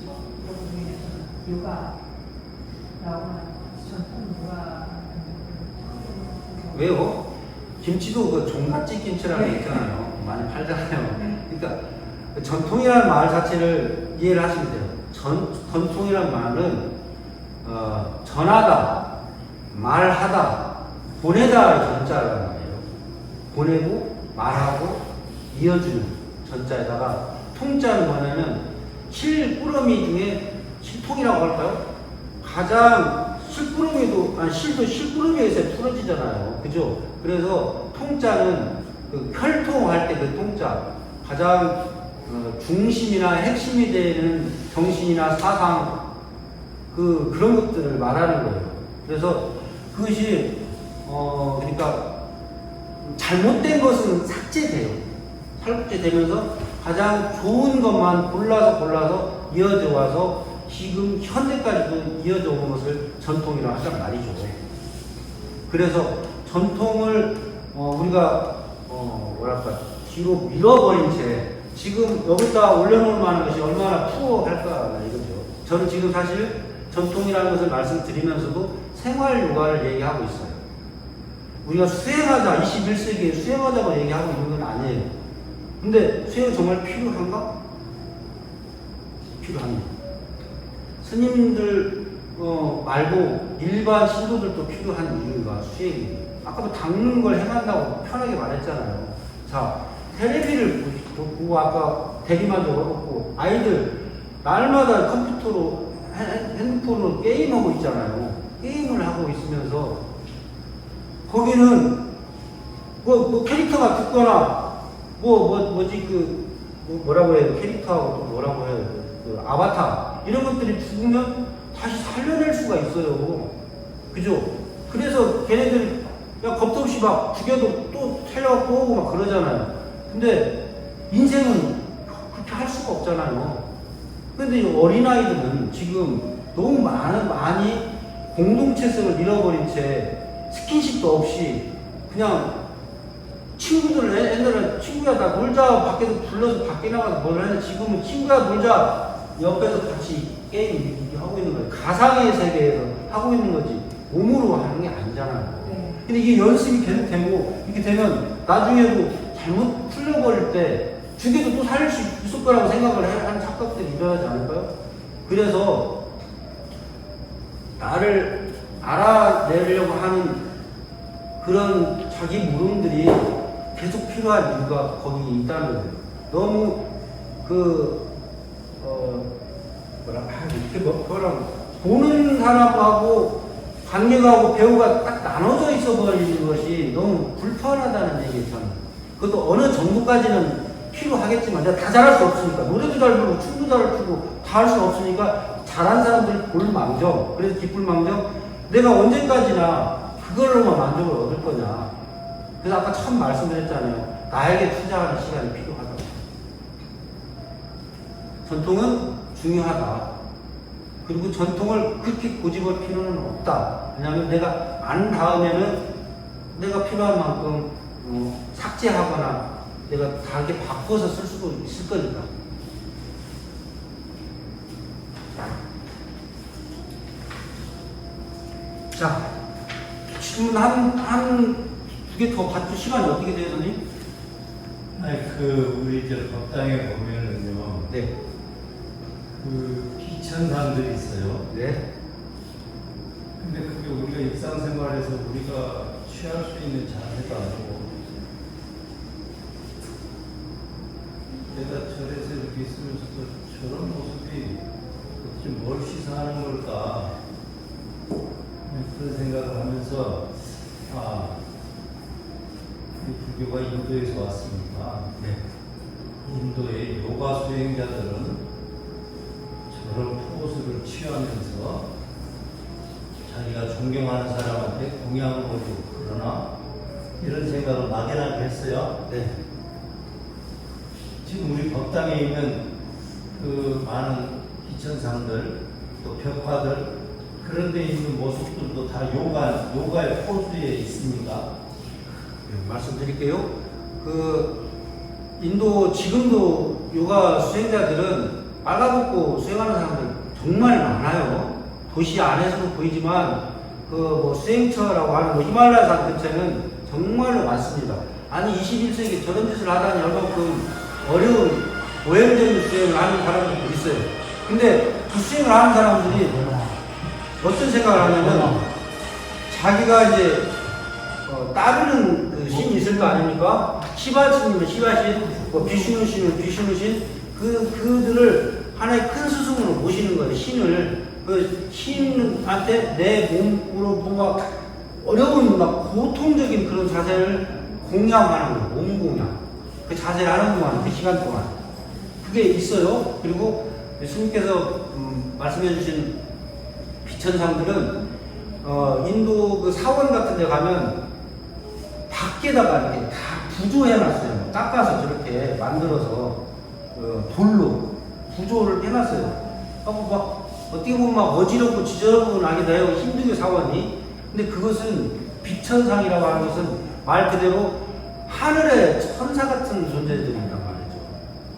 처음 들어보게 돼서 요가라고 하는 전통 요가 왜요? 김치도 그 종갓집 김치라는 게 있잖아요. 많이 팔잖아요. 그러니까 전통이라는 말 자체를 이해를 하시면 돼요. 전통이라는 말은 전하다, 말하다, 보내다의 전자라는 말이에요. 보내고 말하고 이어주는 전자에다가 통자는 뭐냐면 실꾸러미 중에 실통이라고 할까요? 가장 실꾸러미도 실도 실꾸러미에서 풀어지잖아요. 그죠? 그래서 통자는 그 혈통할 때 그 통자 가장 중심이나 핵심이 되는 정신이나 사상 그런 것들을 말하는 거예요. 그래서 그것이 그러니까 잘못된 것은 삭제돼요. 삭제되면서 가장 좋은 것만 골라서 이어져 와서 지금 현대까지도 이어져 온 것을 전통이라고 하단 말이죠. 그래서 전통을 우리가 우리가 뭐랄까 뒤로 밀어버린 채 지금 여기다 올려놓을 만한 것이 얼마나 푸어할까 이거죠. 저는 지금 사실 전통이라는 것을 말씀드리면서도 생활 요가를 얘기하고 있어요. 우리가 수행하자, 21세기에 수행하자고 얘기하고 있는 건 아니에요. 근데 수행 정말 필요한가? 필요합니다. 스님들 말고 일반 신도들도 필요한 이유가 수행이에요. 아까도 닦는 걸 행한다고 편하게 말했잖아요. 자, 텔레비를 보고 아까 대리만족을 얻고 아이들 날마다 컴퓨터로 핸드폰으로 게임하고 있잖아요. 게임을 하고 있으면서 거기는 뭐 캐릭터가 죽거나 뭐라고 해요? 캐릭터하고 또 뭐라고 해요? 그 아바타 이런 것들이 죽으면 다시 살려낼 수가 있어요. 그죠? 그래서 걔네들이 야 겁도 없이 막 죽여도 또 살려갖고 오고 막 그러잖아요. 근데 인생은 그렇게 할 수가 없잖아요. 근데 이 어린아이들은 지금 너무 많이 공동체성을 잃어버린 채 스킨십도 없이 그냥 친구들 옛날에 친구야 나 놀자 밖에서 불러서 밖에 나가서 뭘 하는데 지금은 친구야 놀자 옆에서 같이 게임 하고 있는 거예요. 가상의 세계에서 하고 있는 거지 몸으로 하는 게 아니잖아요. 네. 근데 이게 연습이 계속 되고 이렇게 되면 나중에도 잘못 풀려버릴 때 죽여도 또 살릴 수 있을 거라고 생각을 하는 착각들이 일어나지 않을까요? 그래서 나를 알아내려고 하는 그런 자기 물음들이 계속 필요한 이유가 거기 있다는 거예요. 너무 보는 사람하고 관객하고 배우가 딱 나눠져 있어 버리는 것이 너무 불편하다는 얘기예요, 저는. 그것도 어느 정도까지는 필요하겠지만, 내가 다 잘할 수 없으니까. 노래도 잘 부르고, 춤도 잘 추고, 다 할 수 없으니까, 잘한 사람들 볼 망정, 그래서 기쁠 망정, 내가 언제까지나 그걸로만 만족을 얻을 거냐. 그래서 아까 처음 말씀드렸잖아요. 나에게 투자하는 시간이 필요하다고. 전통은 중요하다. 그리고 전통을 그렇게 고집할 필요는 없다. 왜냐하면 내가 안 다음에는 내가 필요한 만큼 삭제하거나 내가 다르게 바꿔서 쓸 수도 있을 거니까. 자, 질문 두 개 더 받을 시간이 어떻게 돼요, 선생님? 아니 우리 법당에 보면은요. 네. 기천상들이 있어요. 네. 근데 그게 우리가 일상생활에서 우리가 취할 수 있는 자세가 아니고 내가 절에서 이렇게 있으면서도 저런 모습이 어떻게 뭘 시사하는 걸까 그런 생각을 하면서 이 불교가 인도에서 왔으니까 네. 인도의 요가 수행자들은 저런 포즈를 취하면서 자기가 존경하는 사람한테 공양을 하고 그러나 이런 생각을 막연하게 했어요. 네. 지금 우리 법당에 있는 그 많은 기천상들 또 벽화들 그런 데 있는 모습들도 다 요가의 포즈에 있습니까? 네, 말씀드릴게요. 인도 지금도 요가 수행자들은 빨가벗고 수행하는 사람들 정말 많아요. 도시 안에서도 보이지만 수행처라고 하는 히말라야 산 근처에는 정말로 많습니다. 아니 21세기 저런 짓을 하다니 얼마큼 어려운 오행적인 수행을 하는 사람들도 있어요. 근데 그 수행을 하는 사람들이 어떤 생각을 하냐면 자기가 이제 따르는 그 신이 있을 거 아닙니까? 시바신이면 시바신, 비슈누 신이면 비슈누 신, 그들을 하나의 큰 스승으로 모시는 거예요. 신을. 그 신한테 내 몸으로 뭔가 어려운 막 고통적인 그런 자세를 공양하는 거예요. 몸 공양. 그 자세를 하는 동안, 그 시간 동안. 그게 있어요. 그리고 스님께서 말씀해 주신 비천상들은 인도 그 사원 같은 데 가면 밖에다가 이렇게 다 부조해놨어요. 깎아서 저렇게 만들어서 돌로 구조를 해놨어요. 하고 막 어떻게 보면 막 어지럽고 지저분하게 돼요. 힘들게 사원이. 근데 그것은 비천상이라고 하는 것은 말 그대로 하늘의 천사 같은 존재들이란 말이죠.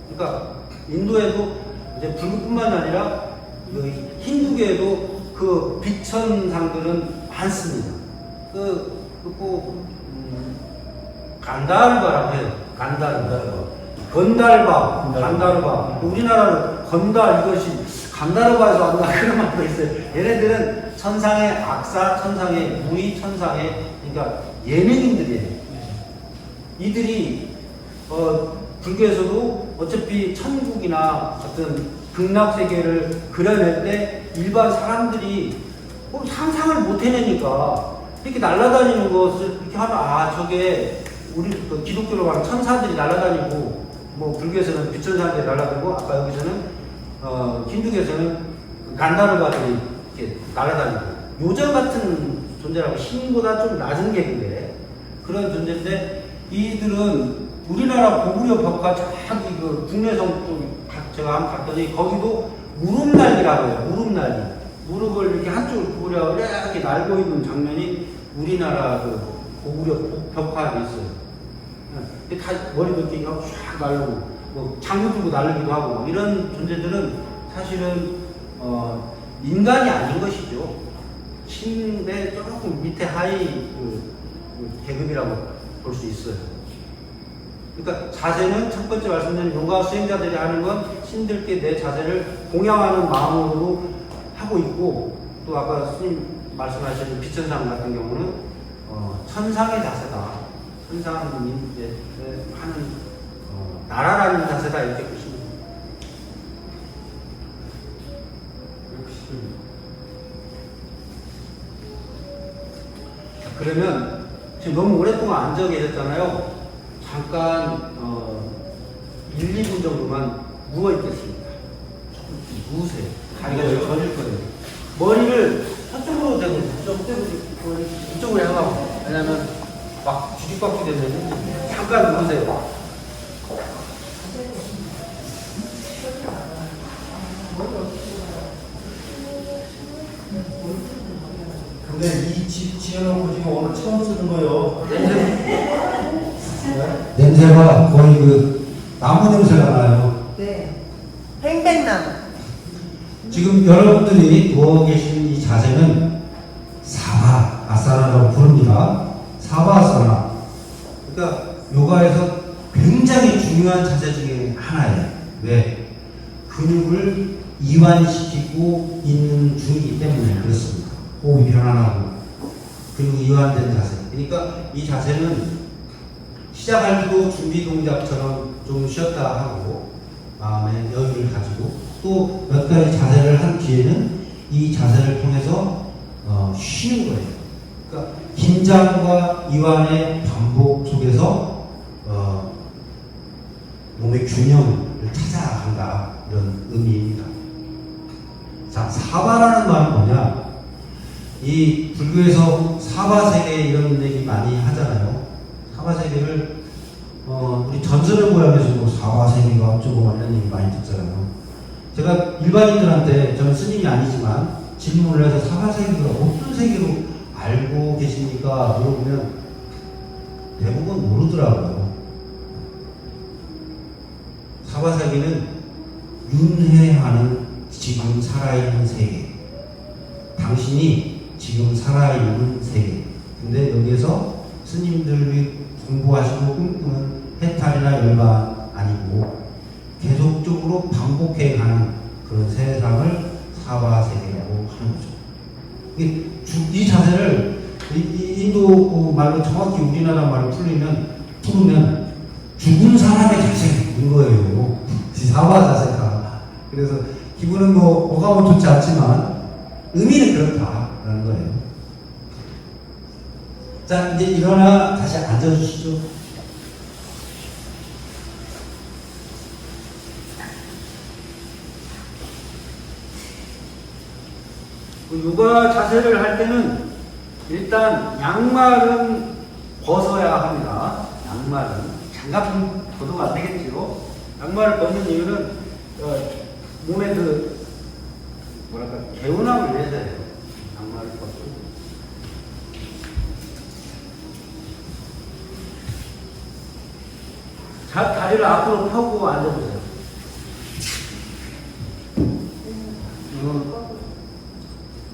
그러니까 인도에도 이제 불교뿐만 아니라 여기 힌두교에도 그 빛천상들은 많습니다. 간다르바라고 해요. 건달바. 우리나라는 건달 이것이 간다르바에서 왔나 그런 말도 있어요. 얘네들은 천상의 악사, 천상의 무의, 천상의 그러니까 예명인들이에요. 이들이 불교에서도 어차피 천국이나 어떤 극락 세계를 그려낼 때 일반 사람들이 상상을 못 해내니까 이렇게 날아다니는 것을 이렇게 하면 저게 우리 기독교로 말하면 천사들이 날아다니고 뭐 불교에서는 빛천사들이 날아다니고 아까 여기서는 힌두교에서는 간다르바들이 이렇게 날아다니고 요정 같은 존재라고 신보다 좀 낮은 계급인데 그런 존재인데 이들은 우리나라 고구려 벽화 저기 그 국내성 쪽 제가 한번 갔더니 거기도 무릎날개라고 해요. 무릎날개. 무릎을 이렇게 한쪽을 구부려 이렇게 날고 있는 장면이 우리나라 그 고구려 벽화에 있어요. 다 머리도 이렇게 하고 쫙 날고 뭐 장구 들고 날리기도 하고 이런 존재들은 사실은 인간이 아닌 것이죠. 신의 조금 밑에 하이 그 계급이라고 볼 수 있어요. 그러니까 자세는 첫 번째 말씀드린 요가 수행자들이 하는 건 신들께 내 자세를 공양하는 마음으로 하고 있고 또 아까 스님 말씀하신 비천상 같은 경우는 천상의 자세다. 천상이 하는 나라라는 자세다 이렇게 보시면 됩니다. 그러면 지금 너무 오랫동안 앉아 계셨잖아요. 잠깐 1, 2분 정도만 누워 있겠습니다. 조금 누우세요. 다리가 좀 젖을 거예요. 머리를 저쪽으로 대고 이쪽으로 향하고 왜냐면 막 뒤집박기 되면 잠깐 누우세요. 근데 이 집 지어놓고 지금 오늘 처음 쓰는 거예요. 냄새가 거의 그 나무 냄새가 나요. 네. 팽팽나무. 지금 여러분들이 누워 계신 이 자세는 사바 아사나라고 부릅니다. 사바 아사나. 그러니까 요가에서 굉장히 중요한 자세 중에 하나예요. 왜? 근육을 이완시키고 있는 중이기 때문에 그렇습니다. 호흡이 편안하고 그리고 이완된 자세. 그러니까 이 자세는 시작할 때도 준비 동작처럼 좀 쉬었다 하고 마음의 여유를 가지고 또 몇 가지 자세를 한 뒤에는 이 자세를 통해서 쉬는 거예요. 그러니까 긴장과 이완의 반복 속에서 몸의 균형을 찾아간다 이런 의미입니다. 자, 사바라는 말은 뭐냐? 이 불교에서 사바세계 이런 얘기 많이 하잖아요. 사바세계를 우리 전설의 고향에서도 사바세계가 어쩌고 이런 얘기 많이 듣잖아요. 제가 일반인들한테 저는 스님이 아니지만 질문을 해서 사바세계가 어떤 세계로 알고 계십니까? 물어보면 대부분 모르더라고요. 사바세계는 윤회하는 지금 살아있는 세계. 당신이 지금 살아있는 세계. 근데 여기에서 스님들이 공부하시고 꿈꾸는 해탈이나 열반 아니고 계속적으로 반복해 가는 그런 세상을 사바세계라고 하는 거죠. 이 자세를 인도 말로 정확히 우리나라 말로 부르면 죽은 사람의 자세인 거예요. 사바 자세가. 그래서 기분은 뭐가 좋지 않지만 의미는 그렇다라는 거예요. 자, 이제 일어나 다시 앉아주시죠. 요가 자세를 할 때는 일단 양말은 벗어야 합니다. 양말은 장갑은 벗어도 안 되겠지요. 양말을 벗는 이유는 몸에 그 뭐랄까 개운함을 위해서예요. 양말을 벗고 다리를 앞으로 펴고 앉아보세요.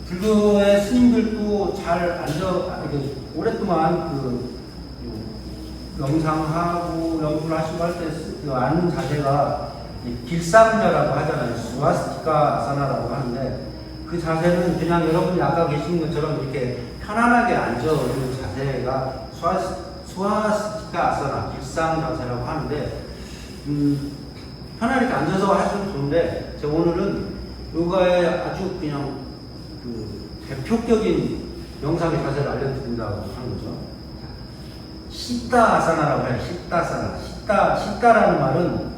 불교의 스님들도 잘 이렇게 오랫동안 명상하고 연구를 하시고 할 때 앉는 자세가 길상자라고 하잖아요. 스와스티카 아사나라고 하는데 그 자세는 그냥 여러분이 아까 계신 것처럼 이렇게 편안하게 앉아있는 자세가 스와스티카 아사나, 길상 자세라고 하는데 편안하게 앉아서 하시면 좋은데 제가 오늘은 요가의 아주 그냥 대표적인 명상의 자세를 알려드린다고 하는 거죠. 시타 아사나라고 해요. 시타아사나. 시타라는 말은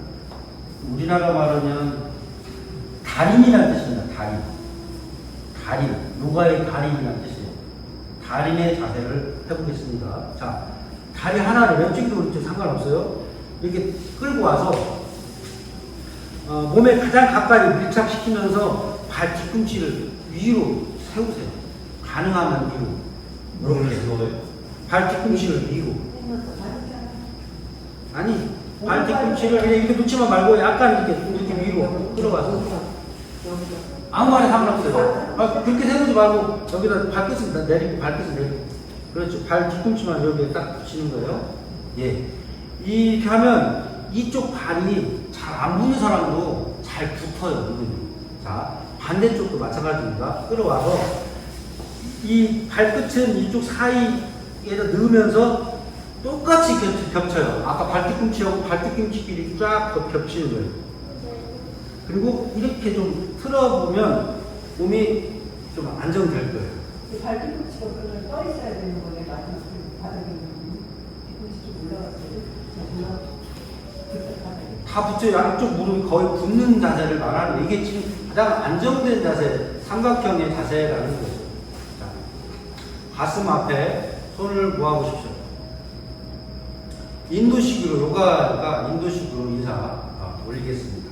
우리나라 말하면 달인이라는 뜻입니다. 달인. 요가의 달인이라는 뜻이에요. 달인의 자세를 해보겠습니다. 자, 다리 하나를 왼쪽도 오른쪽 상관없어요. 이렇게 끌고 와서 몸에 가장 가까이 밀착시키면서 발 뒤꿈치를 위로 세우세요. 가능하면 위로. 뭐를 세워요? 발 뒤꿈치를 위로. 아니, 발 뒤꿈치를 그냥 이렇게 놓지만 말고 약간 이렇게 위로 끌어가서. 아무 말에 상관없어요. 그렇게 세우지 말고 여기다 발끝을 내리고 발끝을 내리고. 그렇죠. 발 뒤꿈치만 여기에 딱 붙이는 거예요. 예. 이렇게 하면 이쪽 발이 잘 안 붙는 사람도 잘 붙어요. 은근히. 자, 반대쪽도 마찬가지입니다. 끌어와서 이 발끝은 이쪽 사이에다 넣으면서 똑같이 겹쳐요. 아까 발뒤꿈치하고 발뒤꿈치끼리 쫙 겹치는 거예요. 그리고 이렇게 좀 틀어보면 몸이 좀 안정될 거예요. 발뒤꿈치가 그러면 떠 있어야 되는 거네. 바닥에 뒤꿈치 좀 올라갔어요. 다 붙여요. 양쪽 무릎이 거의 붙는 자세를 말하는 이게 지금 가장 안정된 자세, 삼각형의 자세라는 거죠. 자, 가슴 앞에 손을 모아보십시오. 인도식으로, 요가가 인도식으로 인사 올리겠습니다.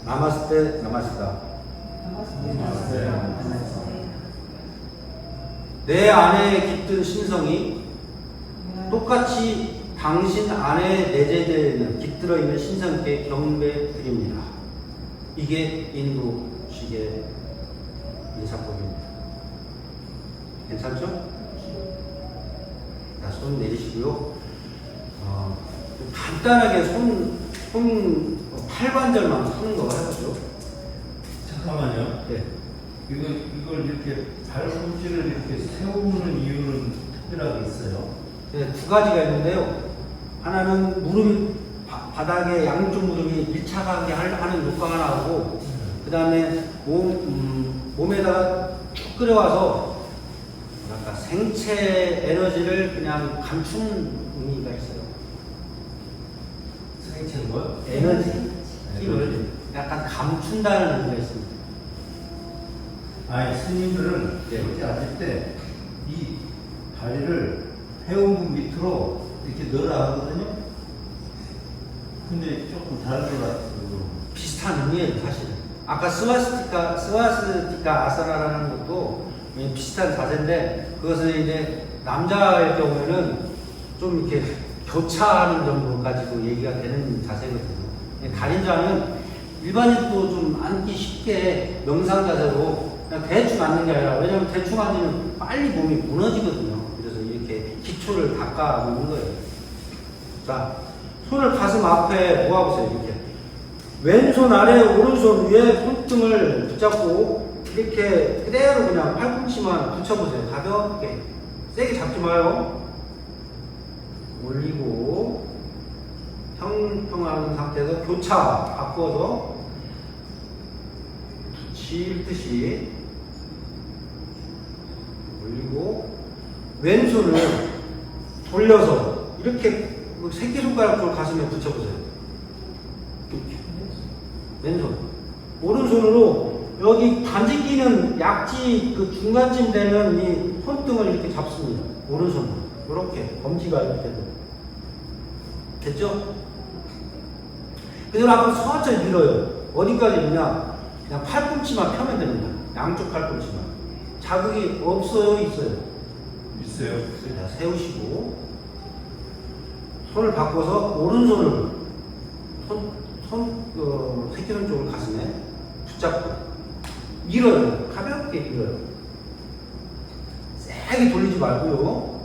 나마스테, 나마스다. 내 안에 깃든 신성이 똑같이 당신 안에 내재되어 있는, 깃들어 있는 신성께 경배드립니다. 이게 인도식의 인사법입니다. 괜찮죠? 자, 손 내리시고요. 간단하게 팔관절만 서는 거 해보죠. 잠깐만요. 네. 이걸 이렇게 발꿈치를 이렇게 세우는 이유는 특별하게 있어요. 네, 두 가지가 있는데요. 하나는 무릎이 바닥에 양쪽 무릎이 밀착하게 하는 효과가 나오고, 그 다음에 몸에다가 쭉 끌어와서 뭐랄까 생체 에너지를 그냥 감추는 의미가 있어요. 생체는 뭐요? 에너지, 힘을 약간 감춘다는 의미가 있습니다. 아니, 스님들은 네. 이렇게 앉을 때 이 다리를 회음부 밑으로 이렇게 넣으라 하거든요. 근데 조금 다른 것 같아요. 비슷한 의미예요, 사실은. 아까 스와스티카 아사나라는 것도 비슷한 자세인데, 그것은 이제 남자일 경우에는 좀 이렇게 교차하는 정도까지도 얘기가 되는 자세거든요. 달인자는 일반인도 좀 앉기 쉽게 명상 자세로 그냥 대충 앉는 게 아니라, 왜냐면 대충 앉으면 빨리 몸이 무너지거든요. 그래서 이렇게 기초를 닦아 놓는 거예요. 자, 손을 가슴 앞에 모아보세요. 이렇게 왼손 아래 오른손 위에 손등을 붙잡고 이렇게 그대로 그냥 팔꿈치만 붙여보세요. 가볍게, 세게 잡지 마요. 올리고 평평한 상태에서 교차 바꿔서 붙일 듯이 올리고, 왼손을 돌려서 이렇게 새끼손가락 쪽 가슴에 붙여보세요. 이렇게. 왼손. 오른손으로 여기 반지 끼는 약지 그 중간쯤 되는 이 손등을 이렇게 잡습니다. 오른손으로. 이렇게. 검지가 이렇게 돼요. 됐죠? 그대로 앞으로 천천히 밀어요. 어디까지 밀냐? 그냥 팔꿈치만 펴면 됩니다. 양쪽 팔꿈치만. 자극이 없어요? 있어요? 있어요. 자, 세우시고 손을 바꿔서 오른손을 새끼손 쪽을 가슴에 붙잡고 밀어요. 가볍게 밀어요. 세게 돌리지 말고요.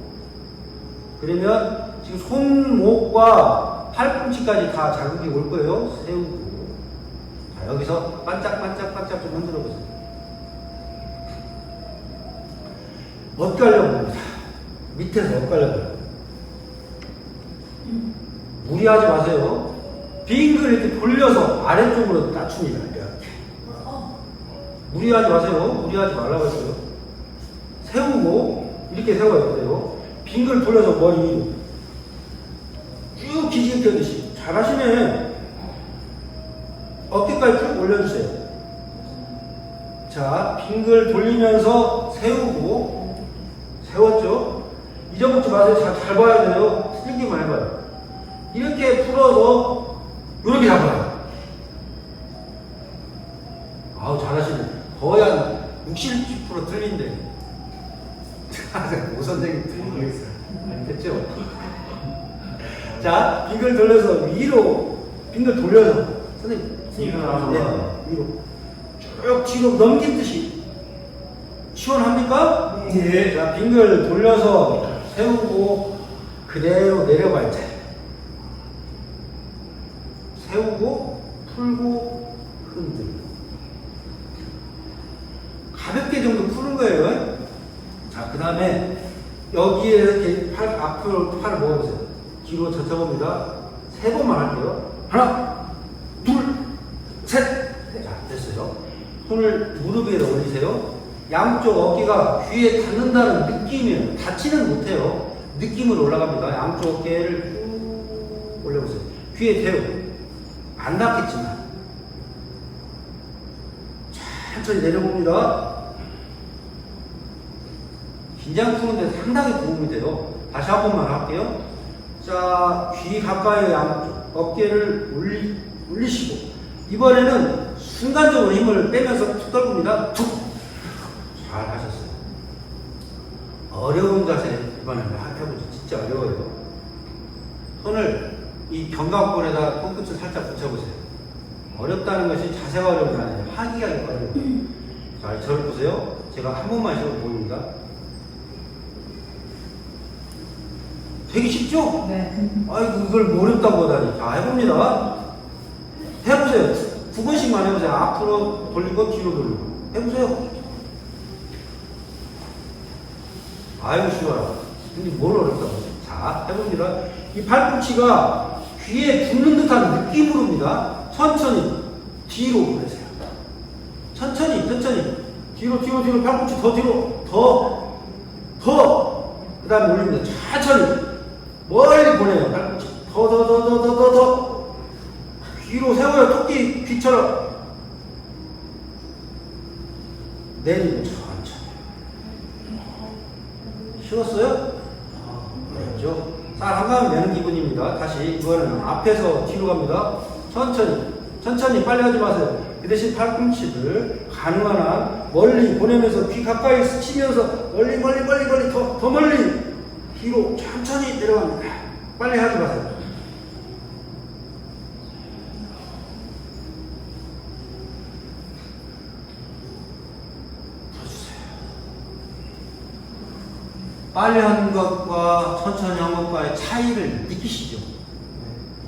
그러면 지금 손목과 팔꿈치까지 다 자극이 올 거예요. 세우고. 자, 여기서 반짝반짝반짝 좀 흔들어 보세요. 엇갈려 봅니다. 밑에서 엇갈려 봐요. 무리하지 마세요. 빙글 이렇게 돌려서 아래쪽으로 낮춥니다. 이렇게. 무리하지 마세요. 무리하지 말라고 했어요. 세우고 이렇게 세워야 돼요. 빙글 돌려서 머리 위로 쭉 기지개 펴듯이. 잘하시네. 어깨까지 쭉 올려주세요. 자, 빙글 돌리면서 세우고. 세웠죠? 잊어먹지 마세요. 잘 봐야 돼요. 틀리기만 해봐요. 이렇게 풀어서 이렇게 잡아요. 아우, 잘하시네. 거의 한 60% 틀린데. 오 선생님 틀린 거 있어요. 됐죠? 자, 빙글 돌려서 위로, 빙글 돌려서. 선생님, 위로. 쭉 뒤로 넘기듯이. 시원합니까? 예. 자, 빙글 돌려서 세우고, 그대로 내려갈자. 세우고, 풀고, 흔들고. 가볍게 정도 푸는 거예요. 자, 그 다음에 여기에 이렇게 팔 앞으로 팔을 모아보세요. 뒤로 젖혀봅니다. 3번만 할게요. 하나, 둘, 셋. 자, 됐어요. 손을 무릎 위에 올리세요. 양쪽 어깨가 귀에 닿는다는 느낌이에요. 닿지는 못해요. 느낌으로 올라갑니다. 양쪽 어깨를 쭉 올려보세요. 귀에 대요. 안 닿겠지만. 천천히 내려봅니다. 긴장 푸는데 상당히 도움이 돼요. 다시 한 번만 할게요. 자, 귀 가까이 양쪽 어깨를 올리시고, 이번에는 순간적으로 힘을 빼면서 툭 떨굽니다. 툭! 잘 하셨어요. 어려운 자세 이번에 해보죠. 진짜 어려워요. 손을 이 견갑골에다 손끝을 살짝 붙여보세요. 어렵다는 것이 자세가 어려운 게 아니에요. 하기가 어려워요. 자, 저를 보세요. 제가 한 번만 시켜 보입니다. 되게 쉽죠? 네. 아이고, 이걸 어렵다고 하다니. 자, 해봅니다. 해보세요. 9번씩만 해보세요. 앞으로 돌리고 뒤로 돌리고. 해보세요. 아이고, 쉬워요. 근데 뭘 어렵다고. 자, 해봅니다. 이 팔꿈치가 귀에 붙는 듯한 느낌으로입니다. 천천히 뒤로 보내세요. 천천히 뒤로 팔꿈치 더 뒤로 더 그 다음에 올립니다. 천천히 멀리 보내요. 팔꿈치 더 뒤로 세워요. 토끼 귀처럼 내리고 천천히. 쉬웠어요? 그렇죠? 쌀 한가위 내는 기분입니다. 다시 이거는 앞에서 뒤로 갑니다. 천천히 빨리 하지 마세요. 그 대신 팔꿈치를 가능한 한 멀리 보내면서 귀 가까이 스치면서 멀리 더 멀리 뒤로 천천히 내려갑니다. 빨리 하지 마세요. 풀어주세요. 빨리 하는 것과 천천히 하는 것과의 차이를 느끼시죠?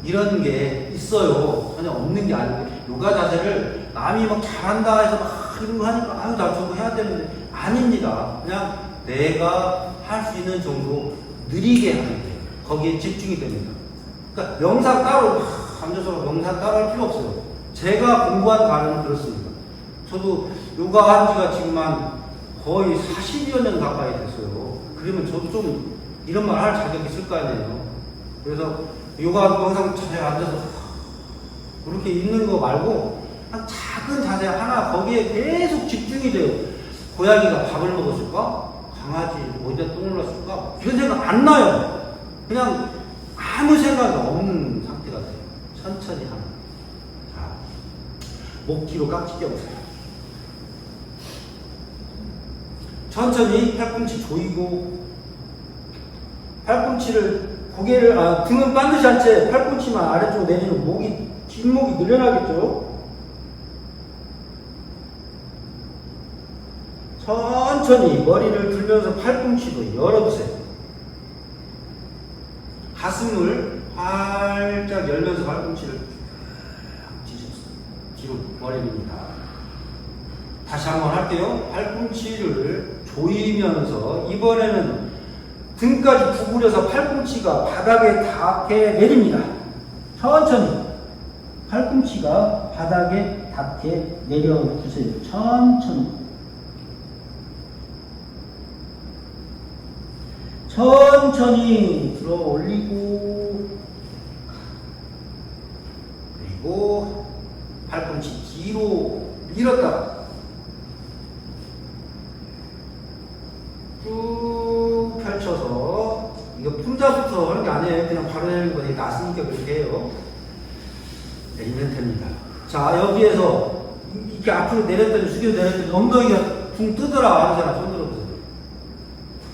이런 게 있어요. 전혀 없는 게 아니고, 요가 자세를 남이 막 잘한다 해서 막 이런 거 하니까, 아유, 나 저거 해야 되는데. 아닙니다. 그냥 내가 할 수 있는 정도 느리게 하면 돼요. 거기에 집중이 됩니다. 그러니까 명상 따로, 앉아서 명상 따로 할 필요 없어요. 제가 공부한 과정은 그렇습니다. 저도 요가 한 지가 지금 한 거의 40여 년 가까이 됐어요. 그러면 저도 좀 이런 말 할 자격이 있을 거 아니에요. 그래서 요가 영상 자세에 앉아서 그렇게 있는 거 말고 한 작은 자세 하나 거기에 계속 집중이 돼요. 고양이가 밥을 먹었을까? 강아지 어디다 똥을 놨을까? 이런 생각 안 나요. 그냥 아무 생각이 없는 상태 같아요. 천천히 하면. 자, 목 뒤로 깍지 껴보세요. 천천히 팔꿈치 조이고, 팔꿈치를 고개를 등은 반드시 한 채 팔꿈치만 아래쪽으로 내리는 목이 뒷목이 늘어나겠죠. 천천히 머리를 들면서 팔꿈치도 열어주세요. 가슴을 활짝 열면서 팔꿈치를 뒤로 머리입니다. 다시 한번 할게요. 팔꿈치를 조이면서 이번에는 등까지 구부려서 팔꿈치가 바닥에 닿게 내립니다. 천천히 팔꿈치가 바닥에 닿게 내려주세요. 천천히. 천천히 들어 올리고, 그리고 팔꿈치 뒤로 밀었다 쭉 펼쳐서, 이거 pun자부터 하는 게 아니에요. 그냥 바로 내리는 거니 낫으니까 그렇게 해요. 내리면 됩니다. 자, 여기에서 이렇게 앞으로 내렸더니 숙여 내렸더니 엉덩이가 붕 뜨더라 하는 사람 손 들어보세요.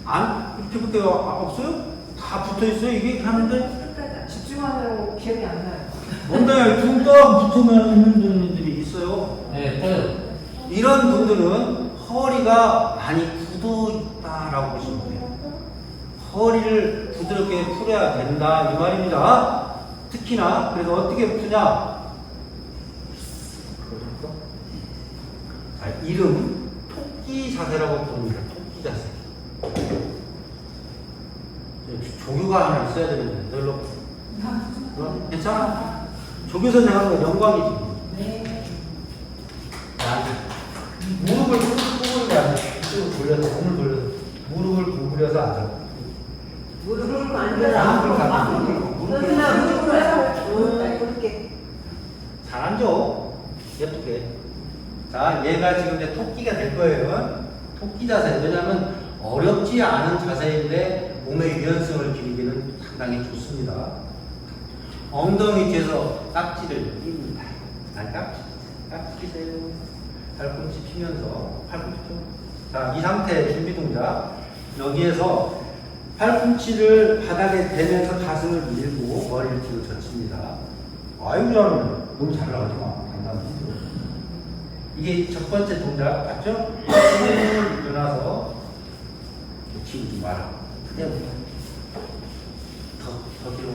안? 이렇게 볼게요. 없어요? 다 붙어있어요. 이게 하는데 그러니까 집중하느라고 기억이 안 나요. 엉덩이가 붕 떠 붙으면 있는 분들이 있어요. 네, 떠요. 이런 분들은 허리가 많이 굳어 있다라고 보시면 돼요. 허리를 부드럽게 풀어야 된다 이 말입니다. 특히나 그래서 어떻게 푸냐? 자, 이름 토끼 자세라고 부릅니다. 토끼 자세. 조교가 하나 있어야 되는데 별로 괜찮아? 조교 선생 하는 건 영광이지. 네. 무릎을 구부리는 게 아니라 이쪽으로 돌려서 몸을 돌려서 무릎을 구부려서 앉아. 무릎을 앉아라. 이렇게. 잘 앉아. 예쁘게. 자, 얘가 지금 이제 토끼가 될 거예요. 토끼 자세. 왜냐하면 어렵지 않은 자세인데 몸의 유연성을 기르기는 상당히 좋습니다. 엉덩이 뒤에서 깍지를 낍니다. 깍지 끼세요. 팔꿈치 피면서 팔꿈치 펴. 자, 이 상태의 준비 동작. 여기에서 팔꿈치를 바닥에 대면서 가슴을 밀고 머리를 뒤로 젖힙니다. 아이고 잘하네. 너무 잘 나가지 마. 간단히. 이게 첫 번째 동작 맞죠? 힘을 일어나서 키우지 마라. 그냥 더 뒤로.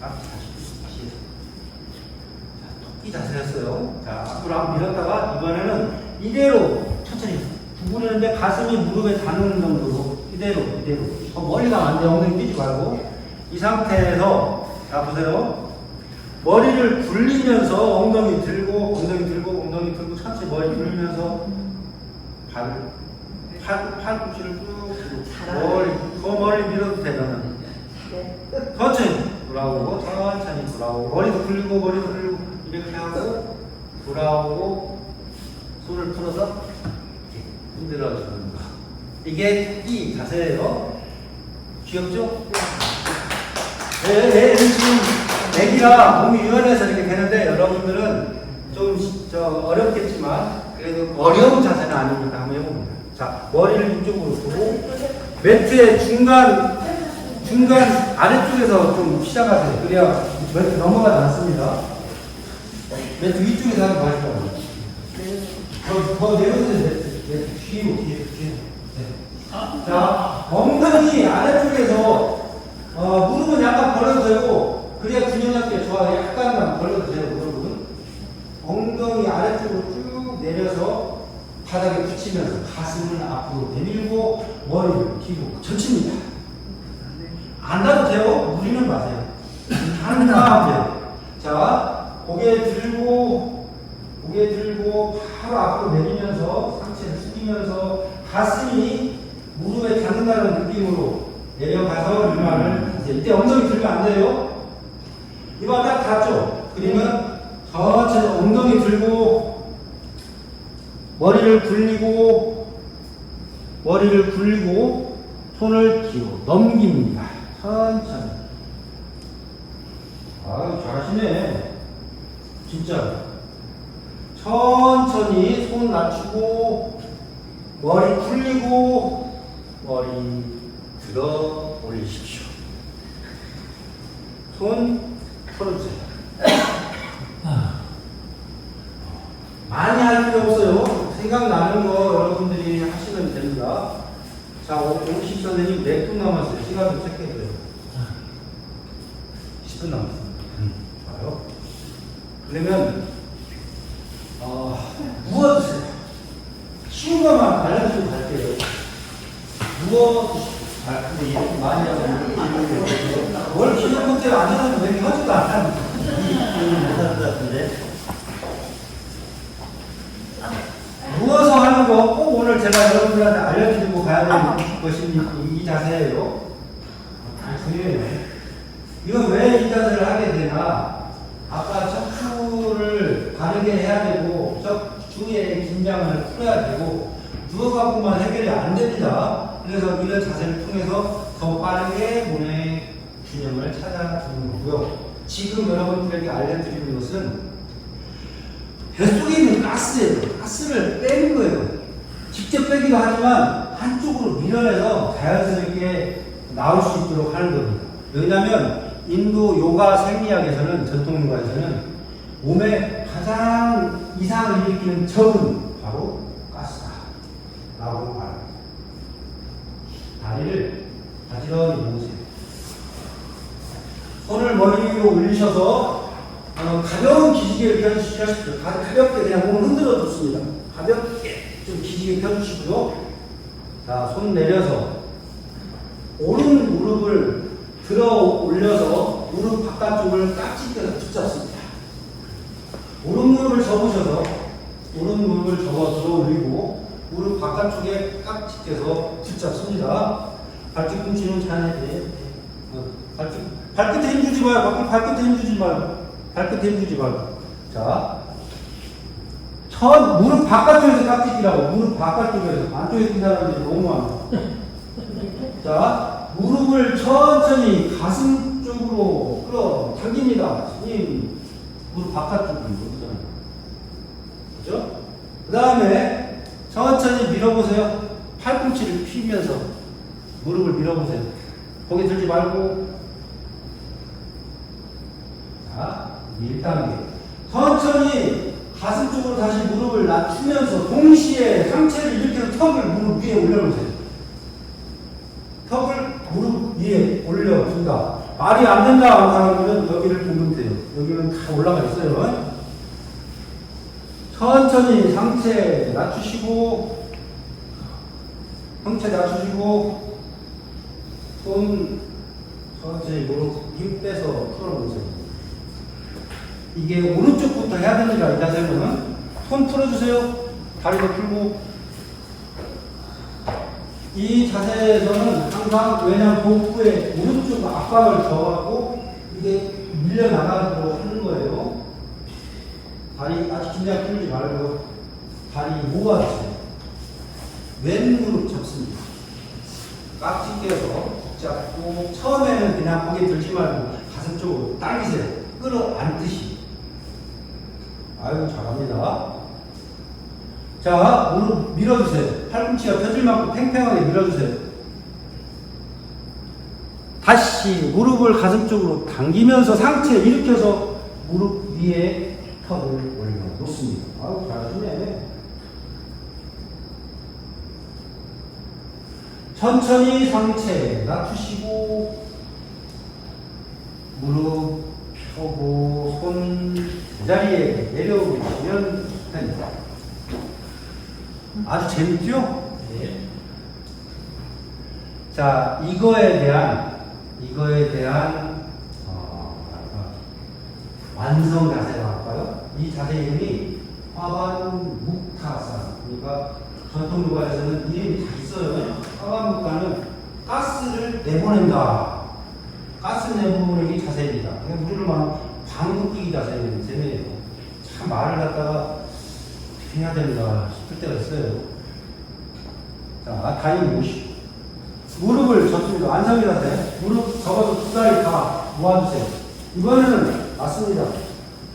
다시 해서. 자, 토끼 자세였어요. 자, 앞으로 한번 밀었다가 이번에는 이대로 천천히 구부리는데 가슴이 무릎에 닿는 정도로 이대로. 더 멀리 가면 안 돼. 엉덩이 뛰지 말고. 이 상태에서 자 보세요. 머리를 굴리면서 엉덩이 들고 천천히 머리 굴리면서 팔꿈치를 쭉 머리 밀어도 되잖아. 천천히 돌아오고 머리도 굴리고 이렇게 하고 돌아오고 손을 풀어서 흔들어주는 거. 이게 이 자세예요. 귀엽죠? 네, 지금 애기가 몸이 유연해서 이렇게 되는데 여러분들은 좀 어렵겠지만 그래도 어려운 자세는 아니니까 한번 해봅니다. 자, 머리를 이쪽으로 두고 매트의 중간 아래쪽에서 좀 시작하세요. 그래야 매트 넘어가지 않습니다. 매트 위쪽에서 하는 거 하시죠. 더 내려오세요. 매트 뒤로. 네. 자, 엉덩이 아래쪽에서 무릎은 약간 벌려도 되고 그래야 균형 잡기가 좋아요. 약간만 벌려도 돼요. 여러분. 엉덩이 아래쪽으로 쭉 내려서 바닥에 붙이면서 가슴을 앞으로 내밀고 머리를 뒤로 젖힙니다. 안 놔도 돼요. 무리는 마세요. 하는 다음에 자, 고개 들고 바로 앞으로 내리면서 상체를 숙이면서 가슴이 무릎에 닿는다는 느낌으로 내려가서 이마를 하세요. 이때 엉덩이 들면 안 돼요. 이마 딱 닿죠? 그러면 천천히 엉덩이 들고 머리를 굴리고 손을 뒤로 넘깁니다. 천천히. 아유, 잘하시네. 진짜. 천천히 손 낮추고 머리 굴리고 머리 들어 올리십시오. 손 풀어주세요. 많이 할 필요 없어요. 생각나는 거 여러분들이 하시면 됩니다. 자, 오늘 선생님 몇 분 남았어요? 시간 좀 체크해줘요. 10분 남았습니다. 좋아요. 그러면 누워주세요. 쉬운 것만 알려드리고 갈게요. 누워주시고. 근데 이렇게 많이 하면 뭘 기존 문제를 안 하면 왜 하지도 않아? 못하는 것 같은데. 누워서 하는 거 꼭 오늘 제가 여러분들한테 알려드리고 가야 되는 것이 이 자세예요. 중요해요. 이건 왜 이 자세를 하게 되나? 아까 척추를 바르게 해야 되고, 척추의 긴장을 풀어야 되고, 누워갖고만 해결이 안 됩니다. 그래서 이런 자세를 통해서 더 빠르게 몸의 균형을 찾아주는 거고요. 지금 여러분들에게 알려드리는 것은 뱃속에 있는 가스예요. 가스를 빼는 거예요. 직접 빼기도 하지만 한쪽으로 밀어내서 자연스럽게 나올 수 있도록 하는 겁니다. 왜냐하면 인도 요가 생리학에서는, 전통 요가에서는 몸에 가장 이상을 일으키는 적은 바로 가스다 라고 말합니다. 다리를 가지런히 모으세요. 손을 머리 위로 올리셔서 가벼운 기지개를 펴주십시오. 가볍게 그냥 몸을 흔들어 줬습니다. 가볍게 좀 기지개 펴주시고요. 자, 손 내려서 오른 무릎을 들어 올려서 무릎 바깥쪽을 깍지껴서 붙잡습니다. 오른 무릎을 접으셔서 오른 무릎을 접어 들어 올리고 무릎 바깥쪽에 깍지껴서 붙잡습니다. 발뒤꿈치는 잘해. 발끝에 힘주지 마요. 발끝에 힘주지 마요. 발끝에 힘주지 말고. 자, 무릎 바깥쪽에서 깍지 끼라고. 무릎 바깥쪽에서. 안쪽에 낀 사람들이 너무 많아. 자, 무릎을 천천히 가슴 쪽으로 끌어 당깁니다. 스님, 무릎 바깥쪽으로. 그죠? 그 다음에 천천히 밀어보세요. 팔꿈치를 피면서 무릎을 밀어보세요. 고개 들지 말고. 자, 1단계. 천천히 가슴 쪽으로 다시 무릎을 낮추면서 동시에 상체를 일으켜서 턱을 무릎 위에 올려놓으세요. 턱을 무릎 위에 올려준다. 말이 안 된다 하는 사람들은 여기를 보면 돼요. 여기는 다 올라가 있어요. 천천히 상체 낮추시고, 손 천천히 무릎 힘 빼서 풀어놓으세요. 이게 오른쪽부터 해야 됩니다. 이 자세는 손 풀어주세요. 다리도 풀고. 이 자세에서는 항상 왜냐하면 복부에 오른쪽 압박을 줘갖고 이게 밀려나가도록 하는 거예요. 다리 아직 긴장 풀지 말고 다리 모아주세요. 왼 무릎 접습니다. 깍지 껴서 잡고 처음에는 그냥 고개 들지 말고 가슴 쪽으로 당기세요. 끌어안듯이. 아이고 잘합니다. 자, 무릎 밀어주세요. 팔꿈치가 펴질 만큼 팽팽하게 밀어주세요. 다시 무릎을 가슴 쪽으로 당기면서 상체 일으켜서 무릎 위에 턱을 올려놓습니다. 아이고 잘하시네. 천천히 상체 낮추시고 무릎 펴고 손 제자리에 내려오시면 됩니다. 아주 재밌죠? 네. 자, 이거에 대한 완성 자세라고 할까요? 이 자세 이름이 화반묵타산. 그러니까 전통 요가에서는 이름이 다 있어요. 화반묵타는 가스를 내보낸다. 가스 내보내기 자세입니다. 우리를 말하면 방구 끼기 자세는 셈이에요. 참 말을 갖다가 어떻게 해야 된다 싶을 때가 있어요. 자, 다리 모시고 무릎을 접습니다. 완성이 자세. 무릎 접어서 두 다리 다 모아주세요. 이번에는 맞습니다.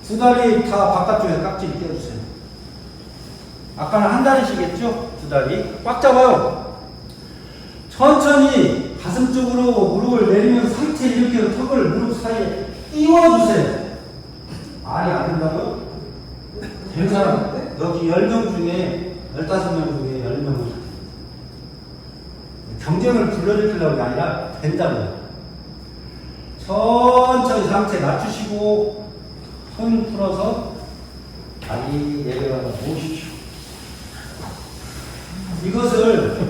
두 다리 다 바깥쪽에 깍지를 껴주세요. 아까는 한 다리씩했죠? 두 다리 꽉 잡아요. 천천히 가슴 쪽으로 무릎을 내리면서 상체 이렇게 턱을 무릎 사이에 띄워주세요. 말이 안 된다고요? 된 사람, 여기 10명 중에 15명 중에 10명은 경쟁을 불러일으키려고 게 아니라 된다고요. 천천히 상체 낮추시고 손 풀어서 다리 내려가서 모으십시오. 이것을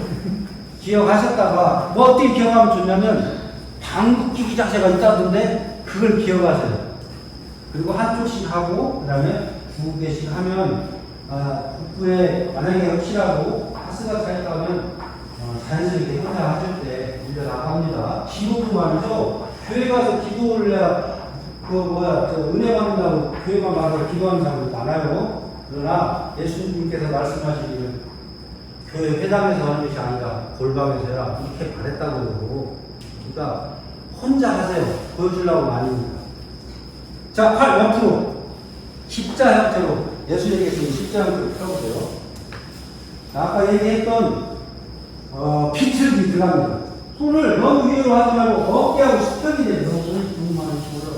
기억하셨다가 뭐 어떻게 기억하면 좋냐면 방귀 끼기 자세가 있다던데 그걸 기억하세요. 그리고 한쪽씩 하고 그 다음에 2개씩 하면 복부에 만약에 혹시라도 가스가 차있다면 자연스럽게 혼자 하실 때 문제 나갑니다. 기도도 말이죠. 교회 가서 기도를 해야 은혜 받는다고 교회만 가서 기도하는 사람도 많아요. 그러나 예수님께서 말씀하시기를 교회 회당에서 하는 것이 아니라 골방에서 해라 이렇게 말했다고 그러고, 그러니까 혼자 하세요. 보여주려고 아닙니다. 자, 팔 옆으로 십자 형태로 예수님께 지금 십자 형태로 펴보세요. 아까 얘기했던 비틀기 들어갑니다. 손을 너무 위로 하지 말고 어깨하고 수평이 돼요. 너무 많이 쳐요.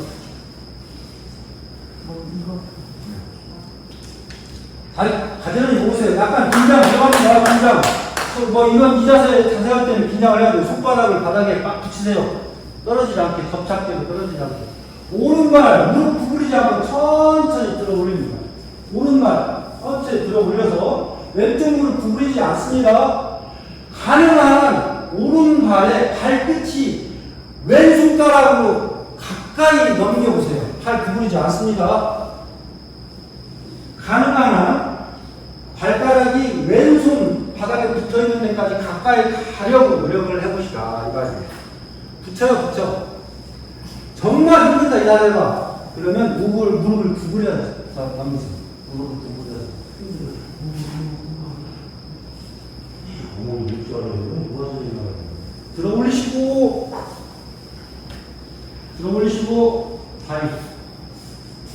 다리 가지런히 모으세요. 약간 긴장 들어갑니다. 긴장. 이건 이 자세할 때는 긴장을 해야 돼요. 손바닥을 바닥에 빡 붙이세요. 떨어지지 않게, 겹착되고 떨어지지 않게. 오른발 무릎 구부리지 않고 천천히 들어 올립니다. 오른발 천천히 들어 올려서 왼쪽 무릎 구부리지 않습니다. 가능한 오른발의 발끝이 왼손가락으로 가까이 넘겨보세요. 팔 구부리지 않습니다. 가능한 한 발가락이 왼손 바닥에 붙어있는 데까지 가까이 가려고 노력을 해보시라. 이 말이에요. 붙여. 정말 힘들다 이 자세가. 그러면 무릎을 구부려야 돼. 자, 남기세요. 무릎을 구부려야 돼. 어머니 일줄 알았는데 누가 소리나. 들어 올리시고 다리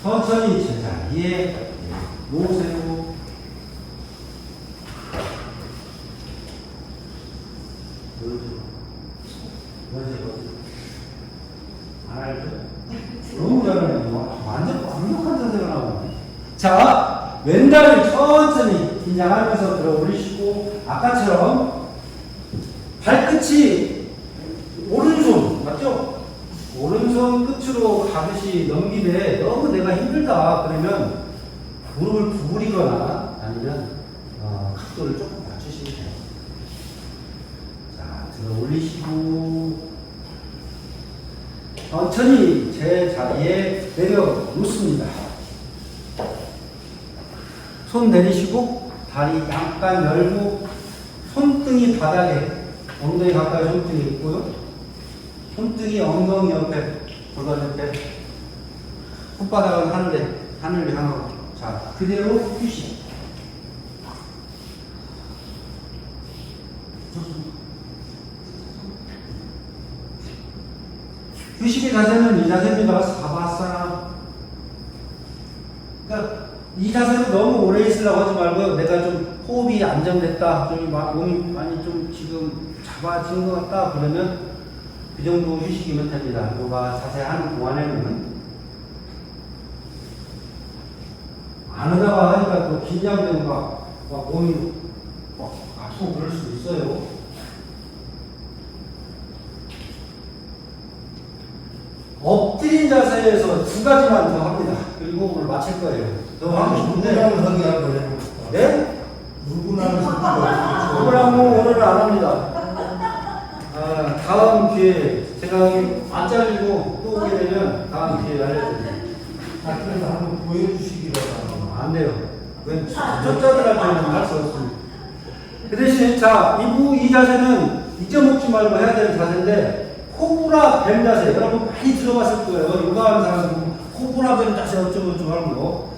천천히 제자리에 놓으세요. 안 알죠? 너무 잘하네요. 완전 완벽한 자세가 나오네. 자, 왼다리 천천히 긴장하면서 들어 올리시고, 아까처럼 발끝이 오른손, 맞죠? 오른손 끝으로 가듯이 넘기되 너무 내가 힘들다 그러면 무릎을 구부리거나 아니면 각도를 조금 낮추시면 돼요. 자, 들어 올리시고 천천히 제 자리에 내려 놓습니다. 손 내리시고 다리 약간 열고 손등이 바닥에, 엉덩이 가까이 손등이 있고요. 손등이 엉덩이 옆에, 골반 옆에, 손바닥은 하늘을 향하고. 자, 그대로 휴식. 휴식의 자세는 이 자세입니다. 사바사나. 그러니까 이 자세로 너무 오래 있으려고 하지 말고요. 내가 좀 호흡이 안정됐다, 좀 몸이 많이 좀 지금 잡아진 것 같다 그러면 그 정도 휴식이면 됩니다. 요가 자세 하는 동안에는 안 하다가 하니까 또 긴장되고 막 몸이 막 아프고 그럴 수도 있어요. 엎드린 자세에서 2가지만 더 합니다. 그리고 오늘 마칠 거예요. 더 하고 싶은데. 누구랑 하기 한번 해볼까? 네? 누구랑 하기 누구랑 오늘은 안 합니다. 다음 기회에 제가 안 잘리고 또 오게 되면 다음 기회에 알려드릴게요. 그래서 한번 보여주시기로 하나. 안 돼요. 왜 초짜들한테는 할 수 없습니다. 그 대신 이 자세는 잊어먹지 말고 해야 되는 자세인데, 코브라 뱀 자세 여러분 많이 들어봤을 거예요. 요가하는 사람들 코브라 뱀 자세 어쩌고 하는 거,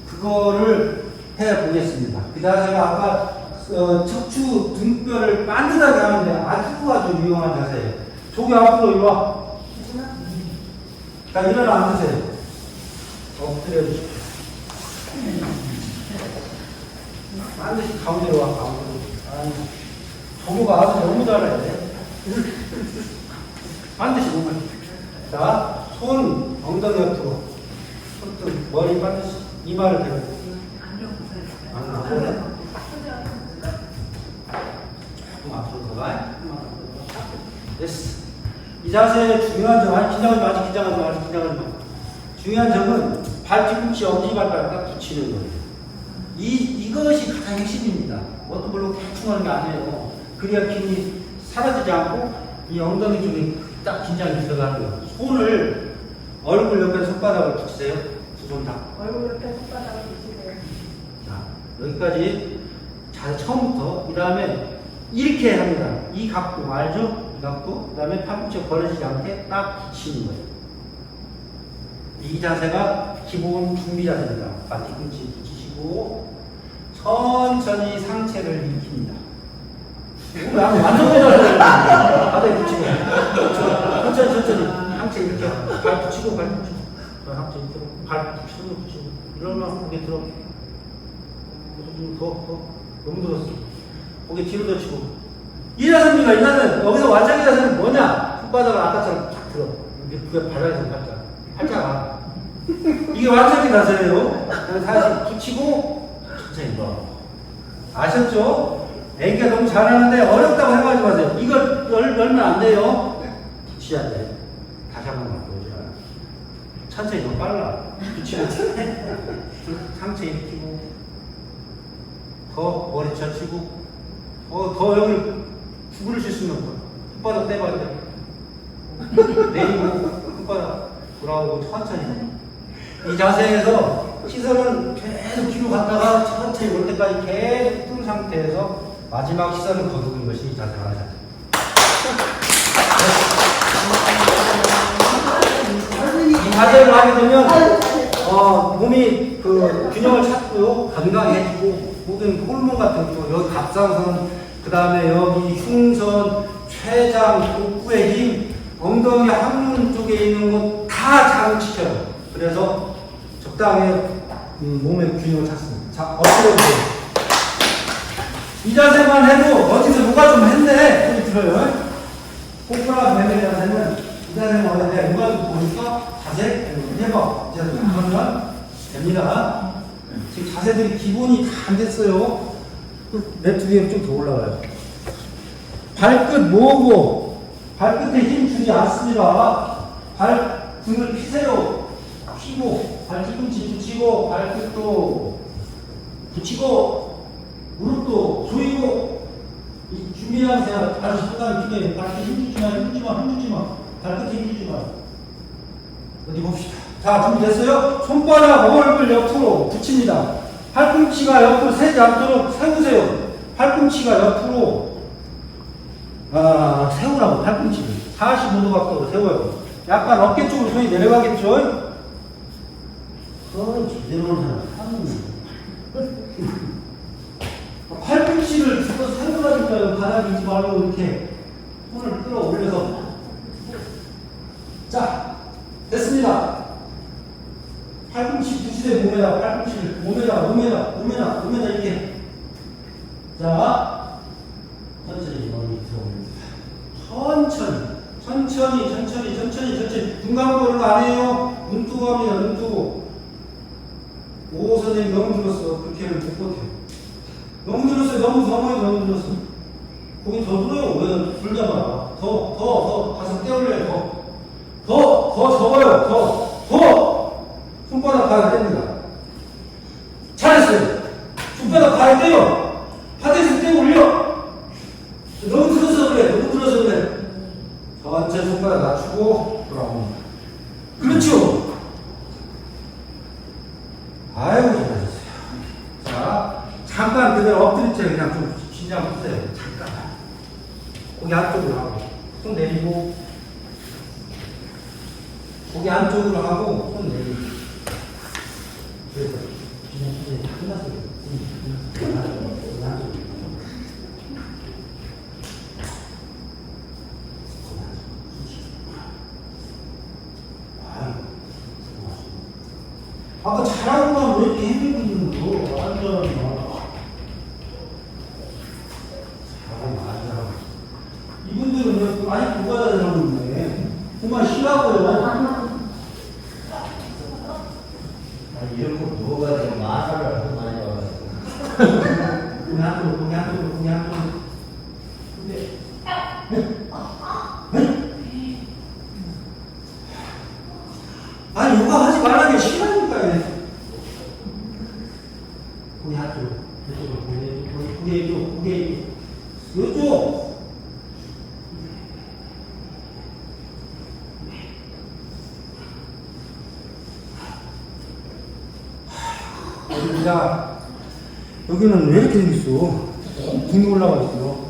그거를 해보겠습니다. 그 자세가 아까 척추 등뼈를 반듯하게 하는데 아주 유용한 자세예요. 조기 앞으로 이리 와. 자, 일어나 앉으세요. 엎드려 주십시오. 반드시 가운데로 와, 가운데로. 조교가 아주 너무 잘해. 반드시 몸을. 자, 손 엉덩이 옆으로. 손등 머리 반드시 이마를 대고. 안경 안 벗어야 조금 앞으로 가. 됐어. 이 자세의 중요한 점, 아직 긴장하지 마, 아직 긴장하지 마, 아직 긴장하지 마. 중요한 점은 발 뒤꿈치, 엄지발가락 딱 붙이는 거예요. 이것이 가장 핵심입니다. 어떤 걸로 대충 하는 게 아니에요. 그래야 힘이 사라지지 않고 이 엉덩이 쪽에 딱 긴장이 들어가는 거예요. 손을 얼굴 옆에 손바닥을 붙이세요. 두 손 다. 얼굴 옆에 손바닥을 붙이세요. 자, 여기까지 자 처음부터 그 다음에 이렇게 합니다. 이 각도 알죠? 이 각도. 그 다음에 팔꿈치 벌어지지 않게 딱 붙이는 거예요. 이 자세가 기본 준비 자세입니다. 발 뒤꿈치 붙이시고 천천히 상체를 일으킵니다. 나는 완전 못하는 바닥에 붙이고 천천히 상체 이렇게 발 붙이고 발 붙이고 상체 이렇게 발 붙이고 이러면 고개 들어. 더 너무 들었어. 고개 뒤로 젖히고 이 자세입니다. 이 자세는 여기서 완전히 자세는 뭐냐? 손바닥을 아까처럼 탁 들어. 그 바닥에서 팔자가 이게 완전히 자세예요. 다시 붙이고 천천히 넣어. 아셨죠? 애기가 너무 잘하는데 어렵다고 생각하지 마세요. 이걸 열면 안 돼요. 붙여야 돼. 다시 한 번만 보여줘라. 천천히 너무 빨라. 붙이고 상체 일으키고 더 머리 젖히고 더 여기 구부러질 수 있는 거. 손바닥 떼봐야 돼. 내리고 손바닥 돌아오고 천천히. 이 자세에서 시선은 계속 뒤로 갔다가 천천히 올 때까지 계속 뜬 상태에서 마지막 시선을 거두는 것이 이 자세가 하는 자세. 이 자세를 하게 되면 몸이 그 균형을 찾고요, 건강해지고 모든 호르몬 같은 거 여기 갑상선, 그 다음에 여기 흉선, 췌장, 복부의 힘, 엉덩이 항문 쪽에 있는 것 다 자극시켜요. 그래서 적당히 몸의 균형을 찾습니다. 자, 엎드려 보세요. 이 자세만 해도 어디서 누가 좀 했네 소리 들어요. 꼬꾸라 뱀의 자세는 이 자세는 어딘데 누가 좀 보니까 자세 해봐. 이 자세 하면 됩니다. 지금 자세들이 기본이 다 안 됐어요. 메뚜기에 좀 더 올라가요. 발끝 모으고 발끝에 힘 주지 않습니다. 발 등을 피세요. 피고 발 뒤꿈치 붙이고 발끝도 붙이고 무릎도 조이고 이 준비하세요. 바로 손가락 피게 발끝 힘주지 마. 발끝에 힘주지 마. 어디 봅시다. 자, 준비됐어요? 손바닥 얼굴 옆으로 붙입니다. 팔꿈치가 옆으로 세지 않도록 세우세요. 팔꿈치가 옆으로 세우라고 팔꿈치를 45도 각도로 세워요. 약간 어깨 쪽으로 손이 내려가겠죠? 제대로 하는 사람 팔꿈치를 주고 세우라니까요. 바닥에 있지 말고 이렇게 손을 끌어올려서. 자, 됐습니다. 팔꿈치 부시대 몸에다 팔꿈치를 몸에다 이렇게. 자, 천천히 머리 들어올립니다. 천천히 눈 감고 그런 거 안 해요. 눈 뜨고 합니다. 눈 뜨고. 오, 선생님 너무 들었어. 그렇게는 못 버텨요. 너무 들었어요. 너무 들었어. 거기 더 들어요. 왜 불 잡아. 더 가서 떼올려요. 더 접어요. 더 손바닥 가야 뗍니다. 잘했어요. 손바닥 가야 떼요. 바닥에서 떼 올려. 너무 들어서 그래. 전체 손바닥 낮추고 돌아옵니다. 그렇죠. 아이고 잘하셨어요. 자, 잠깐 그대로 엎드린 채 그냥 좀 긴장 푸세요. 잠깐. 고개 안쪽으로 하고 손 내리고 고개 안쪽으로 하고 손 내리고. 그래서 긴장 푸세요. 끝났어요. 아까 잘하고만 왜 이렇게 헤매고 있는 거? 잘하고. 이분들은 왜 하라고요. 이렇게 누워가지고 말을 하고 많이 와가지고. 공이 한쪽으로, 공이 한쪽으로, 공이 한쪽으로. 아니, 요가 하지 말라는 게 싫으니까요. 공이 한쪽으로, 이쪽으로, 고개 이쪽, 고개 이쪽. 요쪽. 여기가, 여기는 왜 이렇게 생겼어? 등이 올라가 있어.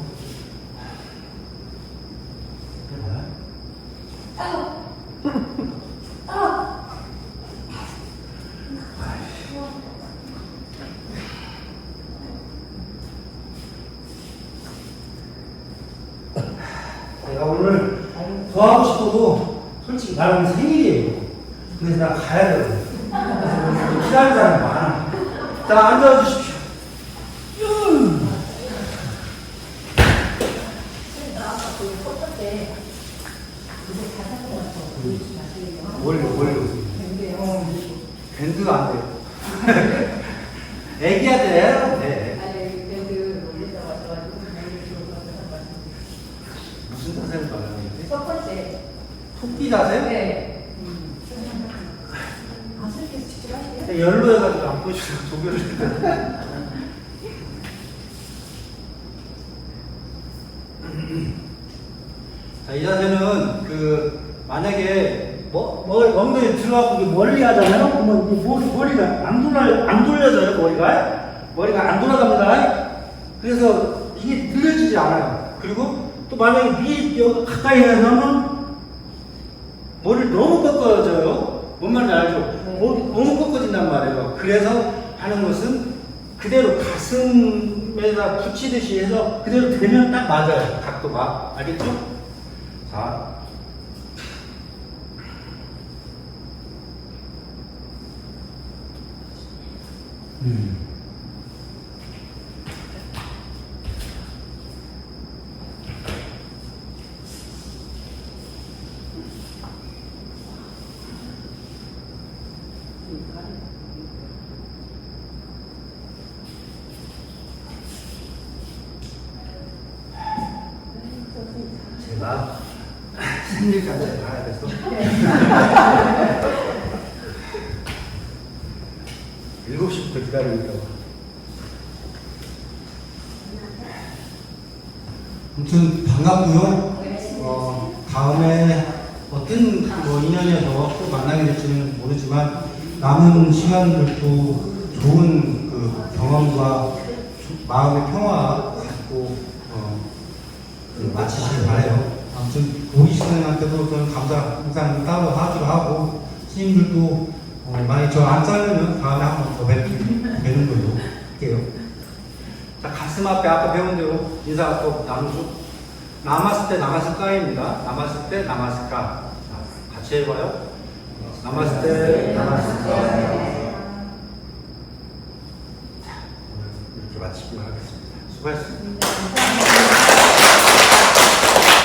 내가 오늘 더 하고 싶어도 솔직히 나는 생일이에요. 그래서 나 가야 되거든. 그래서 기다리는 사람이 많아. 자, 앉아주십시오. 뭘로? 밴드가 안 돼요. 애기한테 돼. 무슨 자세를 말하는 거지? 첫 번째. 토끼 자세? 네. 아, 선생님께서 직접 하세요? 열로 해가지고 안 보여주고 조교를 했는데. 자, 이 자세는 만약에 엉덩이 들어가고 이게 멀리 하잖아요. 그러면 머리가 안 돌려져요. 머리가 안 돌아갑니다. 그래서 이게 늘려지지 않아요. 그리고 또 만약에 여기 가까이 하면 머리를 너무 꺾어져요. 뭔 말인지 알죠? 너무 꺾어진단 말이에요. 그래서 하는 것은 그대로 가슴에다 붙이듯이 해서 그대로 되면 딱 맞아요. 각도가. 알겠죠? 자. 제가 생일까지 가야 돼서 7시부터 기다리고 있다고. 아무튼 반갑고요. 다음에 어떤 인연에서 또 만나게 될지는 모르지만 남은 시간들도 좋은 경험과 마음의 평화 갖고 마치시길 바라요. 아무튼 우리 스님한테도 저는 감사 항상 따로 하기로 하고 스님들도 만약 저 안 자르면 다음에 한 번 더 뵙는 걸로 할게요. 자, 가슴 앞에 아까 배운 대로 인사 또 나누죠. 남았을 때 나마스카입니다. 남았을 때 나마스카. 자, 같이 해봐요. 남았을 때 나마스카. 자, 오늘 이렇게 마치기로 하겠습니다. 수고하셨습니다.